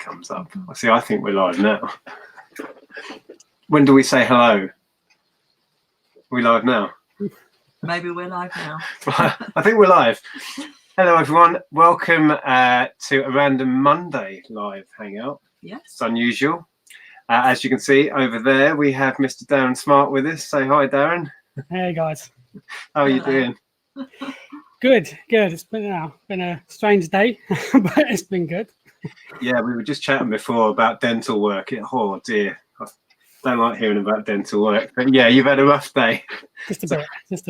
comes up. See, I think we're live now. When do we say hello? Are we live now? Maybe we're live now. I think we're live. Hello, everyone. Welcome to a random Monday live hangout. Yes. It's unusual. As you can see over there, we have Mr. Darren Smart with us. Say hi, Darren. Hey, guys. How are you doing? Good. It's been a strange day, but it's been good. Yeah, we were just chatting before about dental work. Oh, dear. I don't like hearing about dental work. But yeah, you've had a rough day. Just a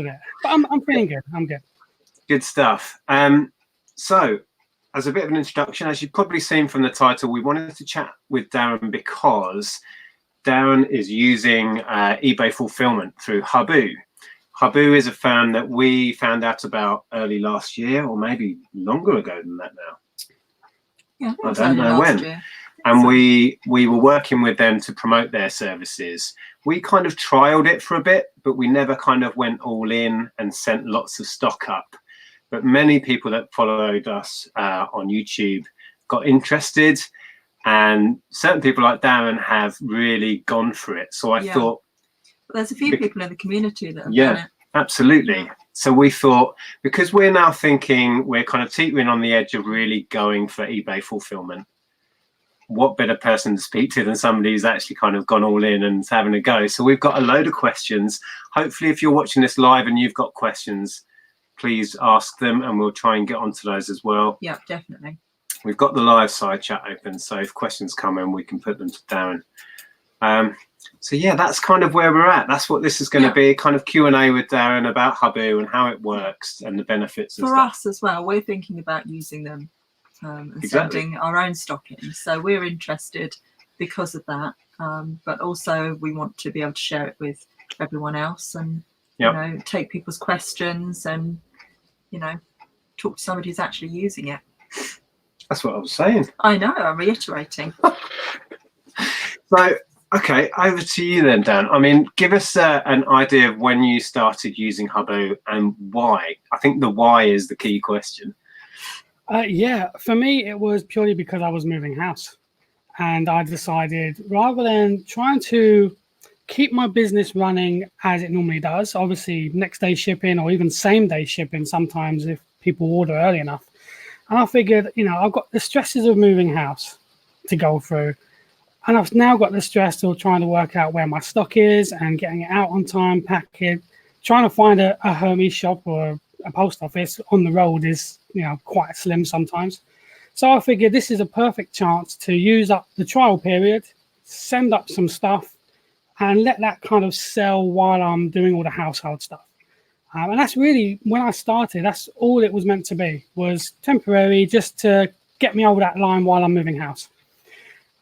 bit. But I'm feeling good. I'm good. Good stuff. So, as a bit of an introduction, as you've probably seen from the title, we wanted to chat with Darren because Darren is using eBay fulfillment through Huboo. Huboo is a firm that we found out about early last year, or maybe longer ago than that now. Yeah, I don't know when. And we were working with them to promote their services. We kind of trialed it for a bit, but we never kind of went all in and sent lots of stock up. But many people that followed us on YouTube got interested, and certain people like Darren have really gone for it. So I thought, there's a few people in the community that have done it. Absolutely. So we thought, because we're now thinking we're kind of teetering on the edge of really going for eBay fulfillment, what better person to speak to than somebody who's actually kind of gone all in and having a go. So we've got a load of questions. Hopefully, if you're watching this live and you've got questions, please ask them and we'll try and get onto those as well. Yeah, definitely. We've got the live side chat open, so if questions come in, we can put them to Darren. So yeah, that's kind of where we're at. That's what this is going to be, kind of Q&A with Darren about Huboo and how it works and the benefits. For us as well, we're thinking about using them and sending our own stock in. So we're interested because of that. But also we want to be able to share it with everyone else and you know, take people's questions and, you know, talk to somebody who's actually using it. That's what I was saying. I know, I'm reiterating. So, okay, over to you then, Dan. I mean, give us an idea of when you started using Huboo and why. I think the why is the key question. Yeah, for me, it was purely because I was moving house. And I decided rather than trying to keep my business running as it normally does, obviously next day shipping or even same day shipping sometimes if people order early enough. And I figured, you know, I've got the stresses of moving house to go through. And I've now got the stress of trying to work out where my stock is and getting it out on time, packing. Trying to find a Hermes shop or a post office on the road is, you know, quite slim sometimes. So I figured this is a perfect chance to use up the trial period, send up some stuff, and let that kind of sell while I'm doing all the household stuff. And that's really, when I started, that's all it was meant to be, was temporary, just to get me over that line while I'm moving house.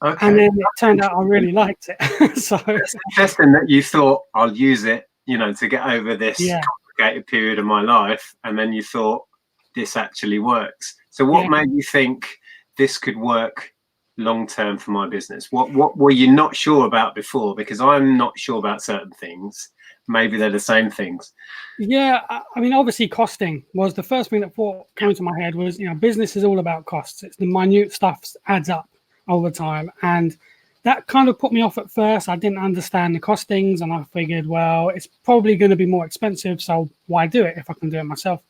Okay. And then it turned out I really liked it. So it's interesting that you thought, I'll use it, you know, to get over this complicated period of my life. And then you thought, this actually works. So what made you think this could work long term for my business? What were you not sure about before? Because I'm not sure about certain things. Maybe they're the same things. Yeah, I mean, obviously costing was the first thing that came to my head was, you know, business is all about costs. It's the minute stuff adds up all the time. And that kind of put me off at first. I didn't understand the costings and I figured, well, it's probably going to be more expensive. So why do it if I can do it myself?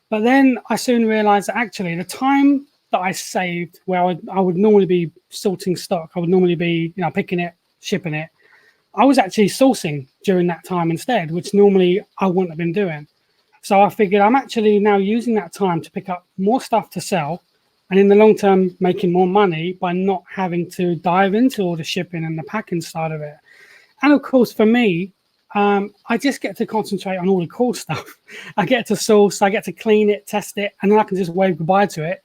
But then I soon realized that actually the time that I saved where I would normally be sorting stock, I would normally be, you know, picking it, shipping it. I was actually sourcing during that time instead, which normally I wouldn't have been doing. So I figured I'm actually now using that time to pick up more stuff to sell and in the long term making more money by not having to dive into all the shipping and the packing side of it. And of course, for me, I just get to concentrate on all the cool stuff. I get to source, I get to clean it, test it, and then I can just wave goodbye to it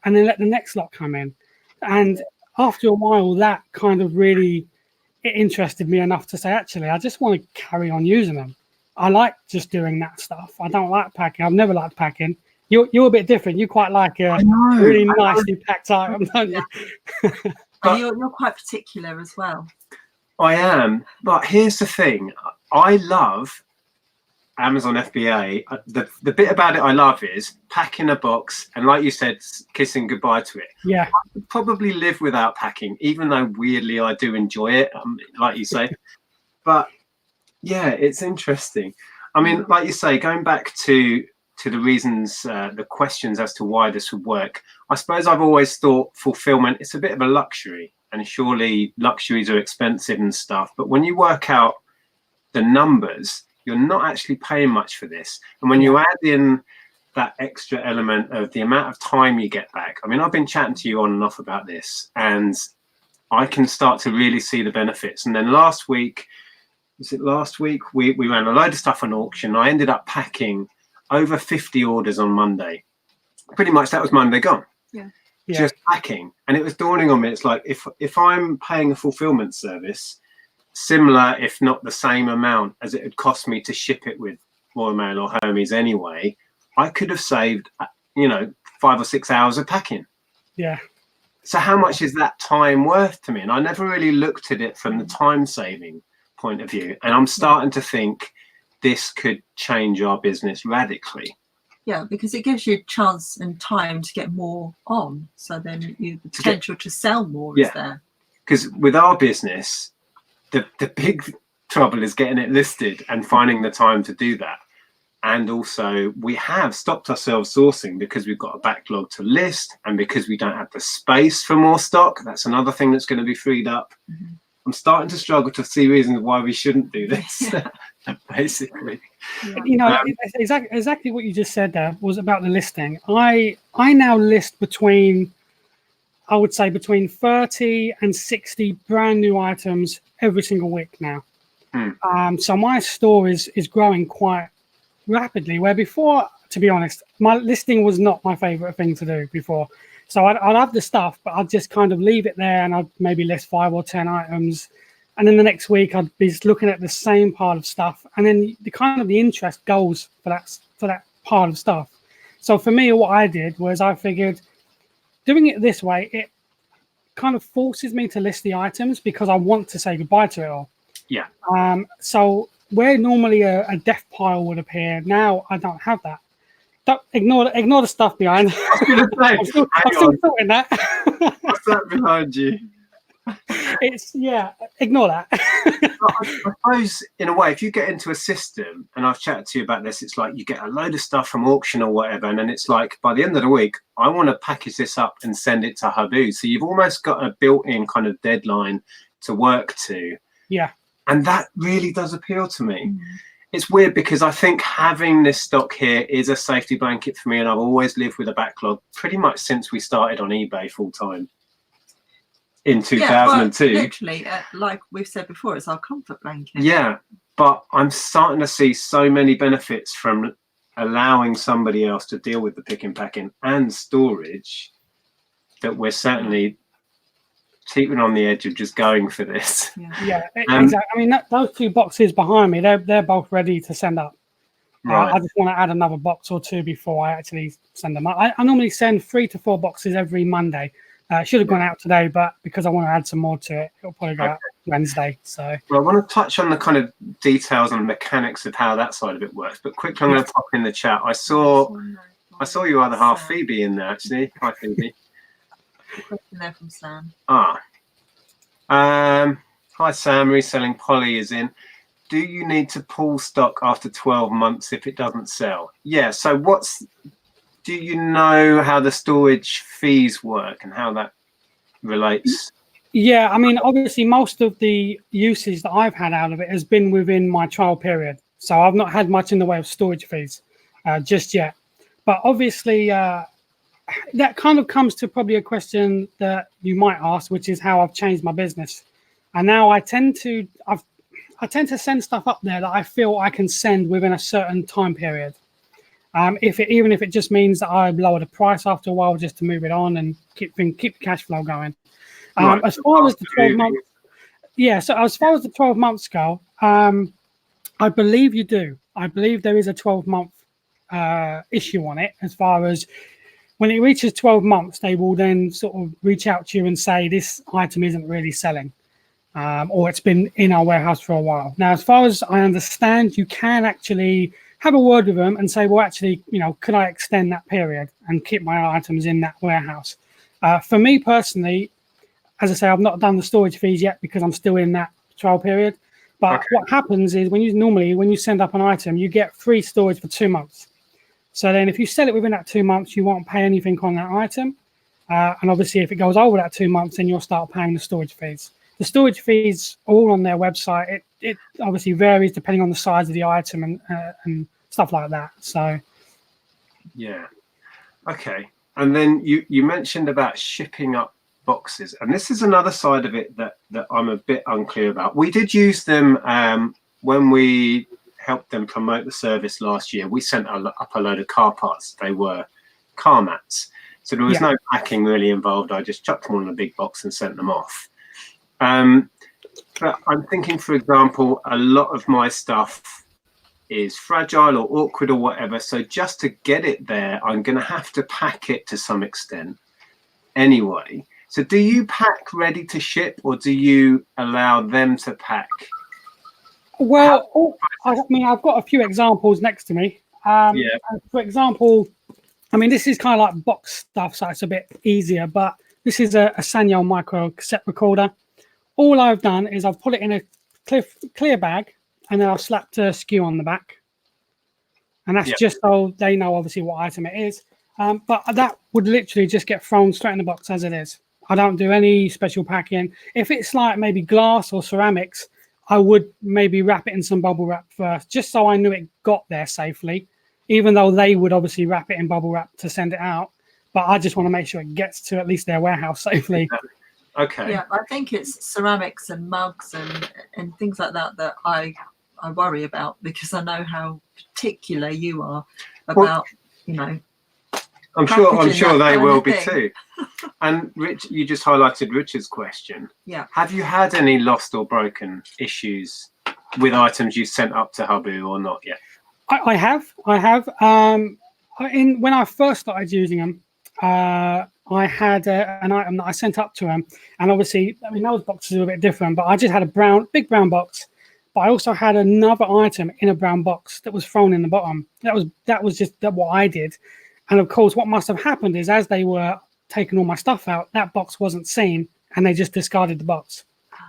and then let the next lot come in. And after a while, that kind of really, it interested me enough to say, actually, I just want to carry on using them. I like just doing that stuff. I don't like packing. I've never liked packing. You're a bit different. You quite like a really nicely packed item, don't you? And you're quite particular as well. I am. But here's the thing. I love Amazon FBA, the bit about it I love is packing a box and, like you said, kissing goodbye to it. Yeah. I could probably live without packing, even though weirdly I do enjoy it, like you say. But yeah, it's interesting. I mean, like you say, going back to the reasons, the questions as to why this would work, I suppose I've always thought fulfillment, it's a bit of a luxury, and surely luxuries are expensive and stuff. But when you work out the numbers, you're not actually paying much for this. And when you add in that extra element of the amount of time you get back, I mean, I've been chatting to you on and off about this, and I can start to really see the benefits. And then last week, we ran a load of stuff on auction. I ended up packing over 50 orders on Monday. Pretty much that was Monday gone. Yeah. Just packing. And it was dawning on me, it's like, if I'm paying a fulfillment service, similar, if not the same amount as it would cost me to ship it with Royal Mail or Hermes anyway, I could have saved, 5 or 6 hours of packing. Yeah. So how much is that time worth to me? And I never really looked at it from the time saving point of view. And I'm starting to think this could change our business radically. Yeah, because it gives you a chance and time to get more on. So then the potential to sell more is there. Because with our business, the big trouble is getting it listed and finding the time to do that. And also we have stopped ourselves sourcing because we've got a backlog to list, and because we don't have the space for more stock. That's another thing that's going to be freed up. Mm-hmm. I'm starting to struggle to see reasons why we shouldn't do this. Basically, exactly what you just said there was about the listing. I now list between 30 and 60 brand new items every single week now. So my store is growing quite rapidly, where before, to be honest, my listing was not my favorite thing to do before. So I'd have the stuff, but I'd just kind of leave it there, and I'd maybe list 5 or 10 items. And then the next week I'd be just looking at the same pile of stuff. And then the interest goes for that pile of stuff. So for me, what I did was I figured doing it this way, it kind of forces me to list the items because I want to say goodbye to it all. Yeah. So where normally a death pile would appear, now I don't have that. Don't ignore the stuff behind. I was going to say, I'm still sorting that. What's that behind you? Ignore that. I suppose in a way, if you get into a system, and I've chatted to you about this, it's like you get a load of stuff from auction or whatever, and then it's like by the end of the week, I want to package this up and send it to Huboo. So you've almost got a built-in kind of deadline to work to. Yeah. And that really does appeal to me. Mm. It's weird because I think having this stock here is a safety blanket for me, and I've always lived with a backlog pretty much since we started on eBay full time in 2002. Yeah, literally, like we've said before, it's our comfort blanket. Yeah, but I'm starting to see so many benefits from allowing somebody else to deal with the picking, packing and storage that we're certainly keeping on the edge of just going for this. Yeah, exactly. I mean, those 2 boxes behind me, they're both ready to send up. Right. I just want to add another box or 2 before I actually send them up. I normally send 3 to 4 boxes every Monday. It should have gone out today, but because I want to add some more to it, it'll probably go out Wednesday. So, well, I want to touch on the kind of details and mechanics of how that side of it works. But quickly, I'm going to pop in the chat. I saw your other half, Phoebe, in there actually. Hi, Phoebe. Question there from Sam. Hi Sam, reselling Polly is in. Do you need to pull stock after 12 months if it doesn't sell? Yeah, so do you know how the storage fees work and how that relates? Yeah, I mean, obviously most of the usage that I've had out of it has been within my trial period. So I've not had much in the way of storage fees just yet. But obviously, that kind of comes to probably a question that you might ask, which is how I've changed my business. And now I tend to send stuff up there that I feel I can send within a certain time period. Even if it just means that I lower the price after a while just to move it on and keep the cash flow going. Right. As far as the 12 months, so as far as the 12 months go, I believe you do. I believe there is a 12-month issue on it as far as when it reaches 12 months, they will then sort of reach out to you and say this item isn't really selling. or it's been in our warehouse for a while. Now, as far as I understand, you can actually have a word with them and say, well, actually, could I extend that period and keep my items in that warehouse? For me personally, as I say, I've not done the storage fees yet because I'm still in that trial period. But what happens is when you send up an item, you get free storage for 2 months. So then if you sell it within that 2 months, you won't pay anything on that item. And obviously, if it goes over that 2 months, then you'll start paying the storage fees. The storage fees are all on their website. It obviously varies depending on the size of the item and stuff like that. So, yeah, okay. And then you mentioned about shipping up boxes, and this is another side of it that I'm a bit unclear about. We did use them when we helped them promote the service last year. We sent up a load of car parts. They were car mats, so there was no packing really involved. I just chucked them all in a big box and sent them off. But I'm thinking, for example, a lot of my stuff is fragile or awkward or whatever. So just to get it there, I'm going to have to pack it to some extent anyway. So do you pack ready to ship, or do you allow them to pack? Well, I mean, I've got a few examples next to me. For example, I mean, this is kind of like box stuff, so it's a bit easier. But this is a Sanyo micro cassette recorder. All I've done is I've put it in a clear bag, and then I've slapped a SKU on the back. And that's just so they know, obviously, what item it is. But that would literally just get thrown straight in the box as it is. I don't do any special packing. If it's like maybe glass or ceramics, I would maybe wrap it in some bubble wrap first, just so I knew it got there safely, even though they would obviously wrap it in bubble wrap to send it out. But I just want to make sure it gets to at least their warehouse safely. Okay. Yeah, I think it's ceramics and mugs and things like that I worry about, because I know how particular you are about, I'm sure they will be too. And Rich, you just highlighted Richard's question. Yeah. Have you had any lost or broken issues with items you sent up to Huboo or not yet? I have. When I first started using them, I had an item that I sent up to them, and obviously, I mean, those boxes are a bit different, but I just had a big brown box, but I also had another item in a brown box that was thrown in the bottom. That was just what I did. And of course, what must have happened is as they were taking all my stuff out, that box wasn't seen, and they just discarded the box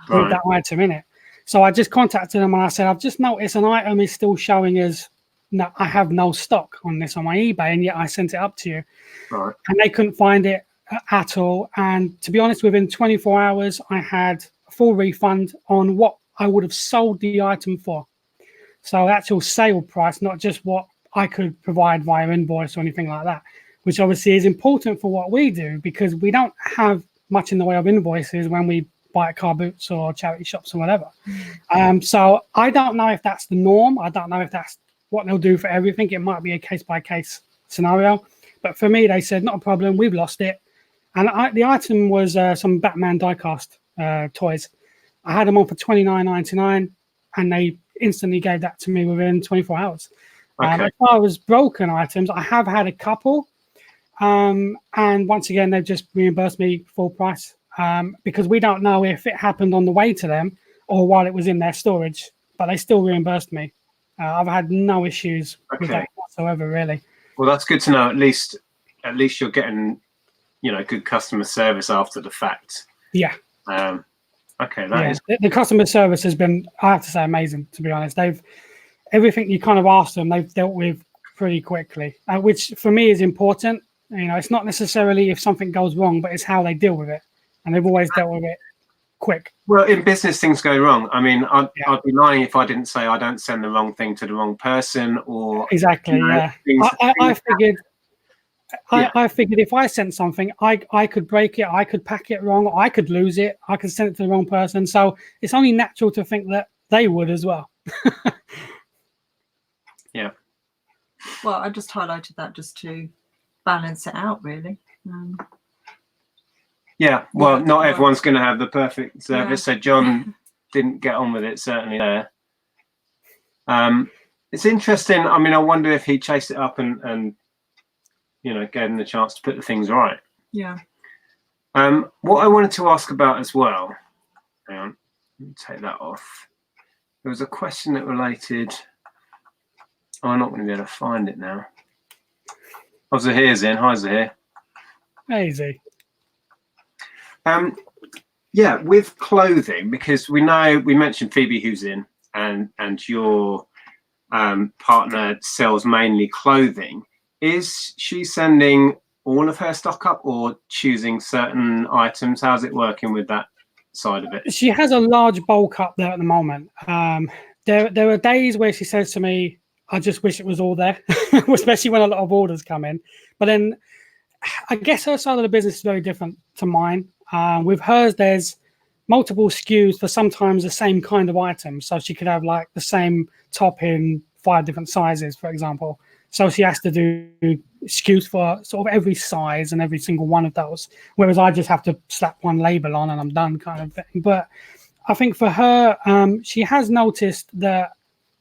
with that item in it. So I just contacted them and I said, I've just noticed an item is still showing as, no, I have no stock on this on my eBay, and yet I sent it up to you. Right. And they couldn't find it at all. And to be honest, within 24 hours, I had a full refund on what I would have sold the item for. So actual sale price, not just what I could provide via invoice or anything like that, which obviously is important for what we do, because we don't have much in the way of invoices when we buy at car boots or charity shops or whatever. So I don't know if that's the norm. I don't know if that's what they'll do for everything. It might be a case-by-case scenario. But for me, they said, not a problem, we've lost it. And the item was some Batman die-cast toys. I had them on for $29.99, and they instantly gave that to me within 24 hours. Okay. As far as broken items, I have had a couple. And once again, they've just reimbursed me full price, because we don't know if it happened on the way to them or while it was in their storage, but they still reimbursed me. I've had no issues with that whatsoever, really. Well, that's good to know. At least you're getting, good customer service after the fact. Yeah. Okay, that is. The customer service has been, I have to say, amazing. To be honest, everything you kind of asked them, they've dealt with pretty quickly, which for me is important. It's not necessarily if something goes wrong, but it's how they deal with it, and they've always dealt with it quick. Well, in business, things go wrong. I mean, I'd be lying if I didn't say I don't send the wrong thing to the wrong person, or exactly. I figured. I figured if I sent something, I could break it, I could pack it wrong, I could lose it, I could send it to the wrong person. So it's only natural to think that they would as well. Yeah. Well, I just highlighted that just to balance it out, really. Yeah. Well, not everyone's going to have the perfect service. So John didn't get on with it, certainly there. It's interesting. I mean, I wonder if he chased it up and gave him the chance to put the things right. Yeah. What I wanted to ask about as well, let take that off. There was a question that related. Oh, I'm not going to be able to find it now. Oh, Zahir's in. Hi, Zahir. Easy. Yeah, with clothing, because we know we mentioned Phoebe who's in, and your partner sells mainly clothing. Is she sending all of her stock up or choosing certain items? How's it working with that side of it? She has a large bulk up there at the moment. There are days where she says to me, I just wish it was all there, especially when a lot of orders come in. But then I guess her side of the business is very different to mine. With hers, there's multiple SKUs for sometimes the same kind of item. So she could have like the same top in 5 different sizes, for example. So she has to do SKUs for sort of every size and every single one of those. Whereas I just have to slap one label on and I'm done kind of thing. But I think for her, she has noticed that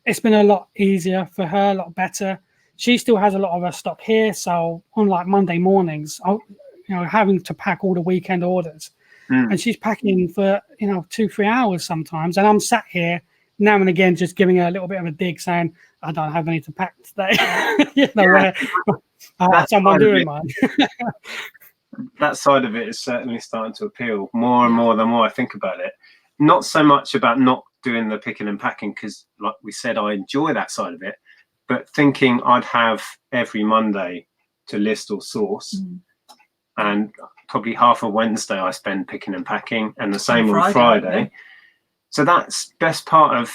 it's been a lot easier for her, a lot better. She still has a lot of her stock here. So on like Monday mornings, having to pack all the weekend orders. And she's packing for 2-3 hours sometimes, and I'm sat here now and again just giving her a little bit of a dig, saying I don't have any to pack today. Someone doing mine. That side of it is certainly starting to appeal more and more the more I think about it. Not so much about not doing the picking and packing, because like we said, I enjoy that side of it, but thinking I'd have every Monday to list or source, and probably half a Wednesday I spend picking and packing, and the same on Friday. Yeah. So that's best part of,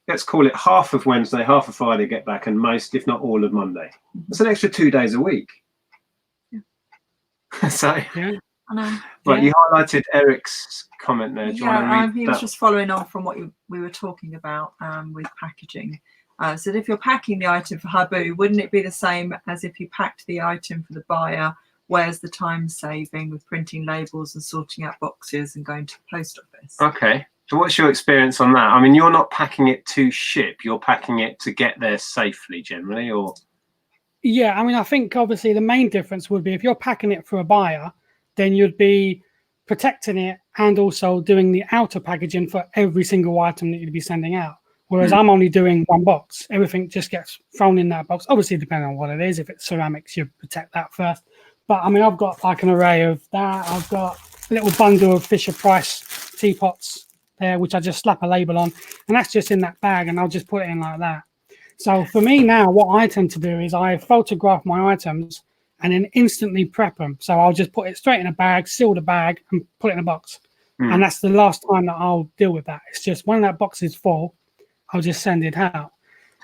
let's call it half of Wednesday, half of Friday get back, and most, if not all, of Monday. That's an extra 2 days a week. Yeah. So, yeah, I know. But you highlighted Eric's comment there. Do you want to read he was just following on from what we were talking about with packaging. So if you're packing the item for Huboo, wouldn't it be the same as if you packed the item for the buyer? Where's the time saving with printing labels and sorting out boxes and going to the post office? Okay. So what's your experience on that? I mean, you're not packing it to ship, you're packing it to get there safely generally, or? Yeah, I mean, I think obviously the main difference would be if you're packing it for a buyer, then you'd be protecting it and also doing the outer packaging for every single item that you'd be sending out. Whereas I'm only doing one box. Everything just gets thrown in that box. Obviously, depending on what it is. If it's ceramics, you protect that first. But I mean, I've got like an array of that. I've got a little bundle of Fisher-Price teapots there, which I just slap a label on. And that's just in that bag, and I'll just put it in like that. So for me now, what I tend to do is I photograph my items and then instantly prep them. So I'll just put it straight in a bag, seal the bag, and put it in a box. And that's the last time that I'll deal with that. It's just when that box is full, I'll just send it out.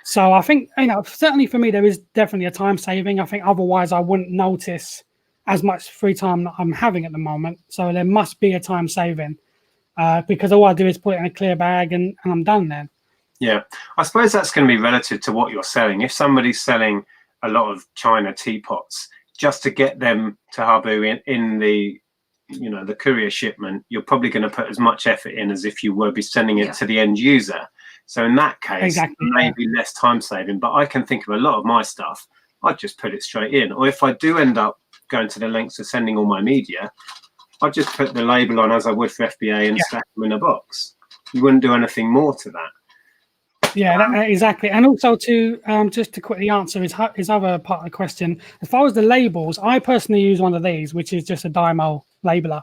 So I think, certainly for me, there is definitely a time saving. I think otherwise I wouldn't notice as much free time that I'm having at the moment. So there must be a time saving because all I do is put it in a clear bag and I'm done then. Yeah, I suppose that's going to be relative to what you're selling. If somebody's selling a lot of China teapots, just to get them to Huboo in the the courier shipment, you're probably going to put as much effort in as if you were be sending it to the end user. So in that case, maybe less time saving. But I can think of a lot of my stuff, I'd just put it straight in. Or if I do end up going to the lengths of sending all my media, I'd just put the label on as I would for FBA and stack them in a box. You wouldn't do anything more to that. Yeah, exactly. And also to just to quickly answer his other part of the question, as far as the labels, I personally use one of these, which is just a Dymo labeler.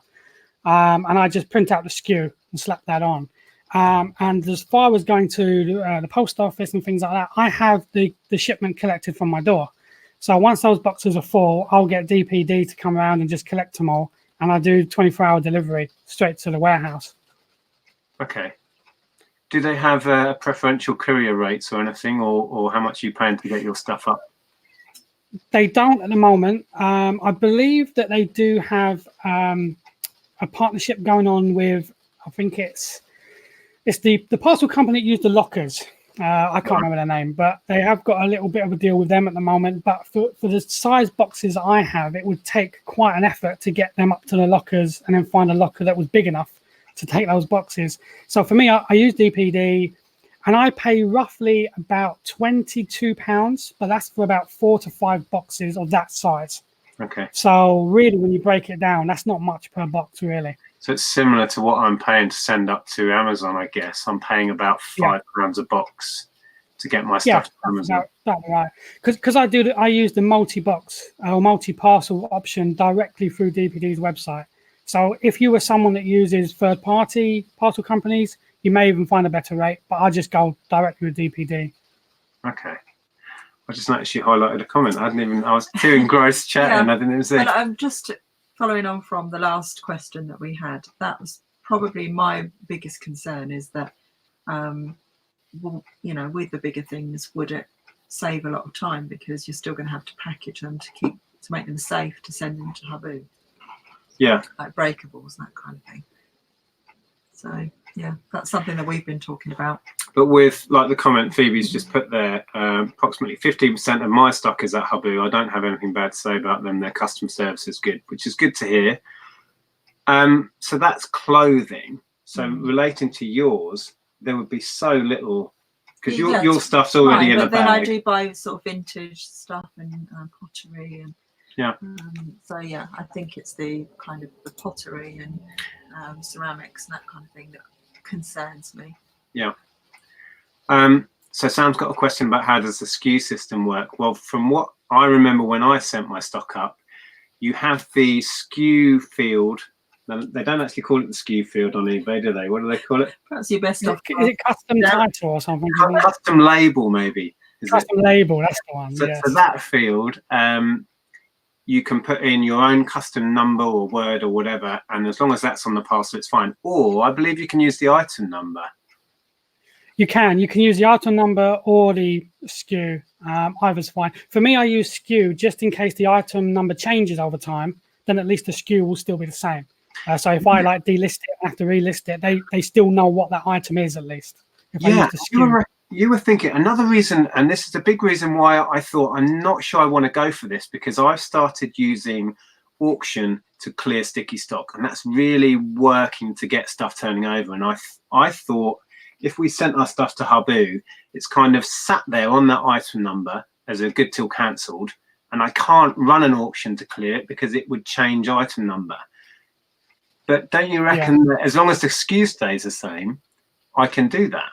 And I just print out the SKU and slap that on. And as far as going to the post office and things like that, I have the shipment collected from my door. So once those boxes are full, I'll get DPD to come around and just collect them all. And I do 24-hour delivery straight to the warehouse. Okay. Do they have preferential courier rates or anything, or how much are you paying to get your stuff up? They don't at the moment. I believe that they do have a partnership going on with, I think it's the parcel company that use the lockers. I can't remember their name, but they have got a little bit of a deal with them at the moment. But for the size boxes I have, it would take quite an effort to get them up to the lockers and then find a locker that was big enough to take those boxes. So for me, I use DPD and I pay roughly about £22, but that's for about 4 to 5 boxes of that size. Okay. So really, when you break it down, that's not much per box, really. So it's similar to what I'm paying to send up to Amazon, I guess. I'm paying about £5 a box to get my stuff to Amazon. That's right. Because I use the multi-box or multi-parcel option directly through DPD's website. So if you were someone that uses third-party parcel companies, you may even find a better rate. But I just go directly with DPD. Okay. I just noticed you highlighted a comment. I was too engrossed chatting. I didn't even see. But I'm just following on from the last question that we had. That was probably my biggest concern, is that, well, you know, with the bigger things, would it save a lot of time, because you're still going to have to package them to make them safe to send them to Huboo. Yeah. Like breakables, that kind of thing. So yeah, that's something that we've been talking about. But with, like the comment Phoebe's just put there, approximately 15% of my stock is at Huboo. I don't have anything bad to say about them. Their customer service is good, which is good to hear. So that's clothing. So relating to yours, there would be so little, because your stuff's already in a bag. But then I do buy sort of vintage stuff and pottery and so yeah, I think it's the kind of the pottery and ceramics and that kind of thing that concerns me. Yeah. So Sam's got a question about how does the SKU system work. Well, from what I remember when I sent my stock up, you have the SKU field. They don't actually call it the SKU field on eBay, do they? What do they call it? That's your best stuff. Is it custom title or something? Custom label, maybe. Custom label, that's the one. So, so that field, you can put in your own custom number or word or whatever, and as long as that's on the parcel, it's fine. Or I believe you can use the item number. You can use the item number or the SKU. Either's fine. For me, I use SKU just in case the item number changes over time. Then at least the SKU will still be the same. So if I like delist it and have to relist it, they still know what that item is at least. If I use the SKU. You were thinking another reason, and this is a big reason why I thought I'm not sure I want to go for this, because I've started using auction to clear sticky stock, and that's really working to get stuff turning over. And I thought if we sent our stuff to Huboo, it's kind of sat there on that item number as a good till cancelled, and I can't run an auction to clear it because it would change item number. But don't you reckon that as long as the SKU stays the same, I can do that?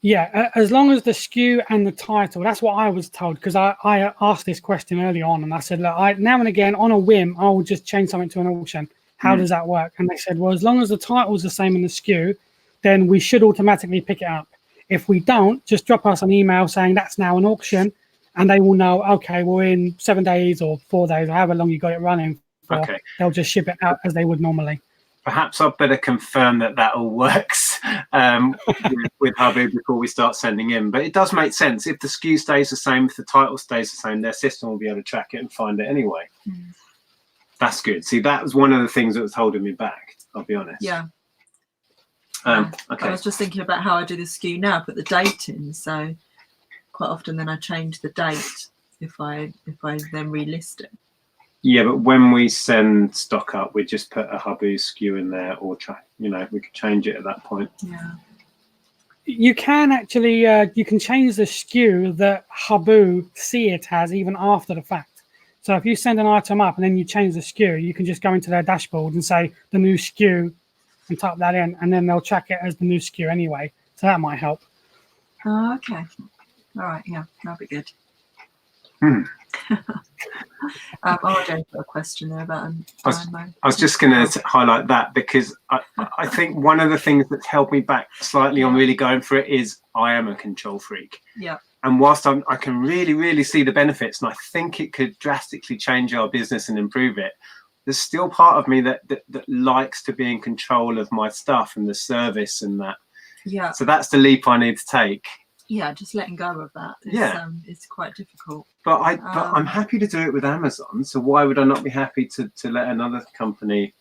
Yeah, as long as the SKU and the title, that's what I was told, because I asked this question early on, and I said, look, now and again, on a whim, I will just change something to an auction. How does that work? And they said, well, as long as the title is the same in the SKU, then we should automatically pick it up. If we don't, just drop us an email saying that's now an auction, and they will know, okay, well, in 7 days or 4 days, or however long you got it running for, they'll just ship it out as they would normally. Perhaps I'd better confirm that all works with Huboo before we start sending in. But it does make sense. If the SKU stays the same, if the title stays the same, their system will be able to track it and find it anyway. That's good. See, that was one of the things that was holding me back, I'll be honest. Yeah. Okay. I was just thinking about how I do the SKU now, put the date in. So quite often then I change the date if I then relist it. Yeah, but when we send stock up, we just put a Huboo SKU in there, or we could change it at that point. Yeah. You can actually you can change the SKU that Huboo see it as even after the fact. So if you send an item up and then you change the SKU, you can just go into their dashboard and say the new SKU and type that in, and then they'll track it as the new SKU anyway. So that might help. Oh, okay. All right. Yeah, that'll be good. I'll go for a question there about I was just going to highlight that, because I think one of the things that's held me back slightly on really going for it is I am a control freak. Yeah. And whilst I can really see the benefits, and I think it could drastically change our business and improve it, there's still part of me that likes to be in control of my stuff and the service and that. Yeah. So that's the leap I need to take. Yeah, just letting go of that. It's quite difficult. But I'm happy to do it with Amazon. So why would I not be happy to let another company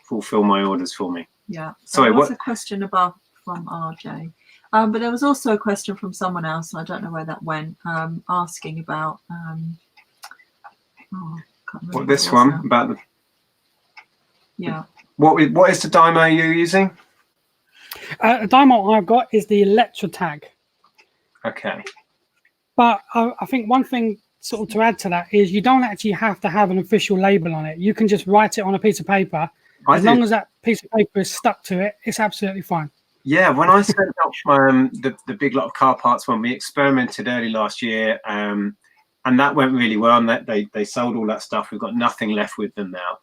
fulfill my orders for me? Yeah. Sorry, there was a question above from RJ. But there was also a question from someone else, and I don't know where that went, asking about what this one now. About the what is the Dymo you're using? The Dymo I've got is the Electra tag. Okay. But I think one thing sort of to add to that is you don't actually have to have an official label on it. You can just write it on a piece of paper As long as that piece of paper is stuck to it, it's absolutely fine. Yeah, when I sent up the big lot of car parts one, we experimented early last year, and that went really well. And that they sold all that stuff. We've got nothing left with them now.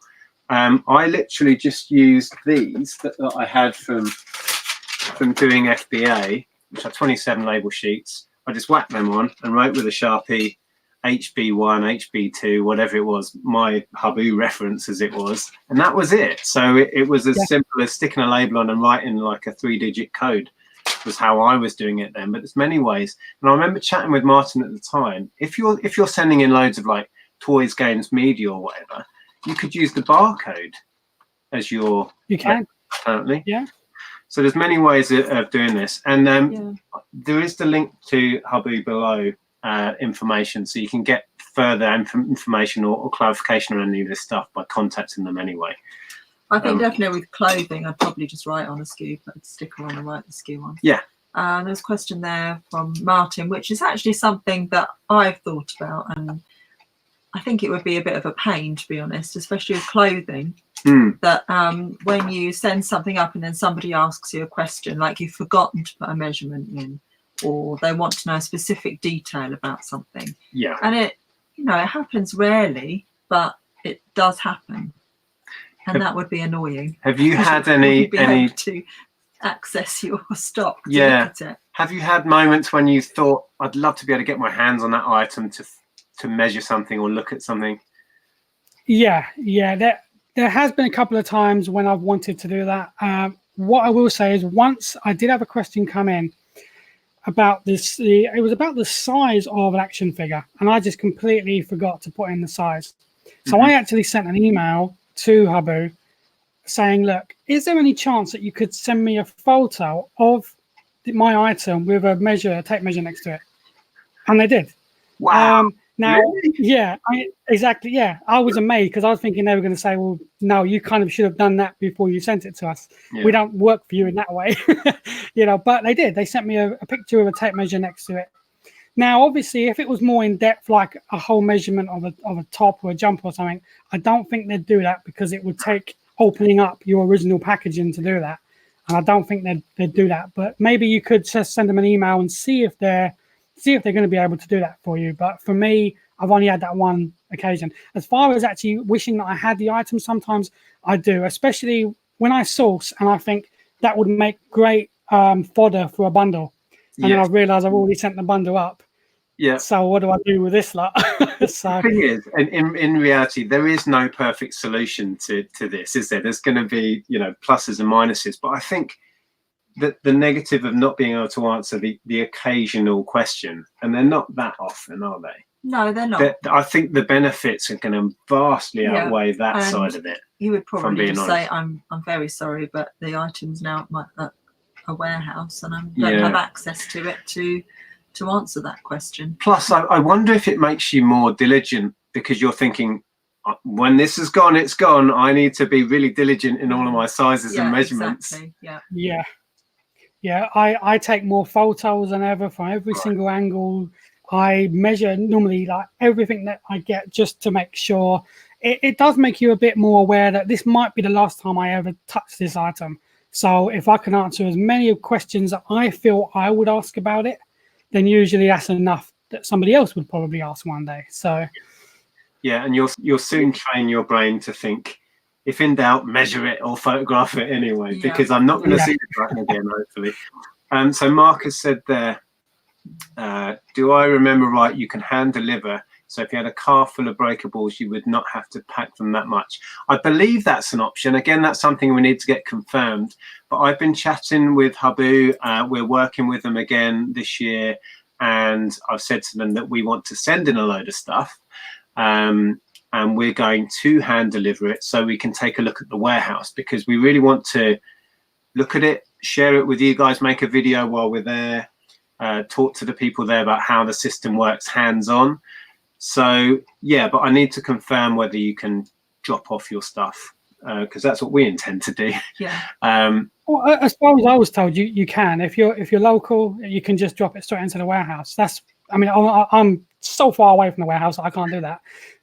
I literally just used these that I had from doing FBA, which are 27 label sheets. I just whacked them on and wrote with a Sharpie HB1, HB2, whatever it was, my Huboo reference as it was, and that was it. So it was as simple as sticking a label on and writing like a 3-digit code was how I was doing it then. But there's many ways. And I remember chatting with Martin at the time. If you're sending in loads of like toys, games, media, or whatever, you could use the barcode as your. You can apparently. Yeah. So there's many ways of doing this, and there is the link to Huboo below. Information, so you can get further information or clarification on any of this stuff by contacting them anyway. I think definitely with clothing, I'd probably just write on a SKU, put a sticker on and write the SKU on. Yeah. There's a question there from Martin, which is actually something that I've thought about, and I think it would be a bit of a pain, to be honest, especially with clothing. That when you send something up and then somebody asks you a question, like you've forgotten to put a measurement in, or they want to know specific detail about something. Yeah. And it happens rarely, but it does happen. And that would be annoying. Have you had any to access your stock to look at it? Have you had moments when you thought, I'd love to be able to get my hands on that item to measure something or look at something? Yeah. There has been a couple of times when I've wanted to do that. What I will say is once I did have a question come in about this. It was about the size of an action figure, and I just completely forgot to put in the size. So I actually sent an email to Huboo saying, look, is there any chance that you could send me a photo of my item with a tape measure next to it? And they did. Wow. Now, really? exactly. Yeah, I was amazed because I was thinking they were going to say, well, no, you kind of should have done that before you sent it to us. Yeah. We don't work for you in that way, but they did. They sent me a picture of a tape measure next to it. Now, obviously, if it was more in depth, like a whole measurement of a top or a jumper or something, I don't think they'd do that because it would take opening up your original packaging to do that. And I don't think they'd do that. But maybe you could just send them an email and see if they're going to be able to do that for you. But for me, I've only had that one occasion. As far as actually wishing that I had the item, sometimes I do, especially when I source and I think that would make great fodder for a bundle. And then I realise I've already sent the bundle up. Yeah. So what do I do with this lot? The thing is, in reality, there is no perfect solution to this, is there? There's going to be, pluses and minuses. But I think that the negative of not being able to answer the occasional question, and they're not that often, are they? No, they're not. I think the benefits are going to vastly outweigh that side of it. You would probably just say, I'm very sorry, but the item's now at a warehouse and I don't have access to it to answer that question. Plus, I wonder if it makes you more diligent because you're thinking, when this is gone, it's gone. I need to be really diligent in all of my sizes and measurements. Exactly. Yeah. I take more photos than ever from every single angle. I measure normally like everything that I get just to make sure. It does make you a bit more aware that this might be the last time I ever touch this item. So if I can answer as many questions that I feel I would ask about it, then usually that's enough that somebody else would probably ask one day. So and you'll soon train your brain to think, if in doubt, measure it or photograph it anyway, because I'm not going to see the pattern again, hopefully. So Marcus said there, do I remember right, you can hand deliver, so if you had a car full of breakables, you would not have to pack them that much. I believe that's an option. Again, that's something we need to get confirmed. But I've been chatting with Huboo. We're working with them again this year. And I've said to them that we want to send in a load of stuff. And we're going to hand deliver it so we can take a look at the warehouse, because we really want to look at it, share it with you guys, make a video while we're there, talk to the people there about how the system works hands-on. So but I need to confirm whether you can drop off your stuff, because that's what we intend to do. Well, as far as I was told, you can. If you're local, you can just drop it straight into the warehouse. I'm so far away from the warehouse I can't do that.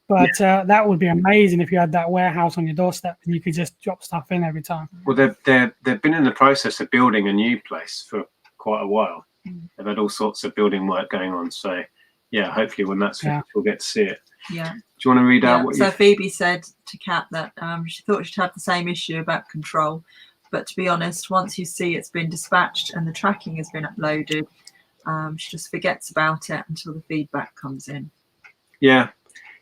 But that would be amazing if you had that warehouse on your doorstep and you could just drop stuff in every time. Well, they've been in the process of building a new place for quite a while. They've had all sorts of building work going on. So, yeah, hopefully when that's finished, we'll get to see it. Yeah. Do you want to read out what So Phoebe said to Kat that she thought she'd have the same issue about control. But to be honest, once you see it's been dispatched and the tracking has been uploaded, she just forgets about it until the feedback comes in. Yeah.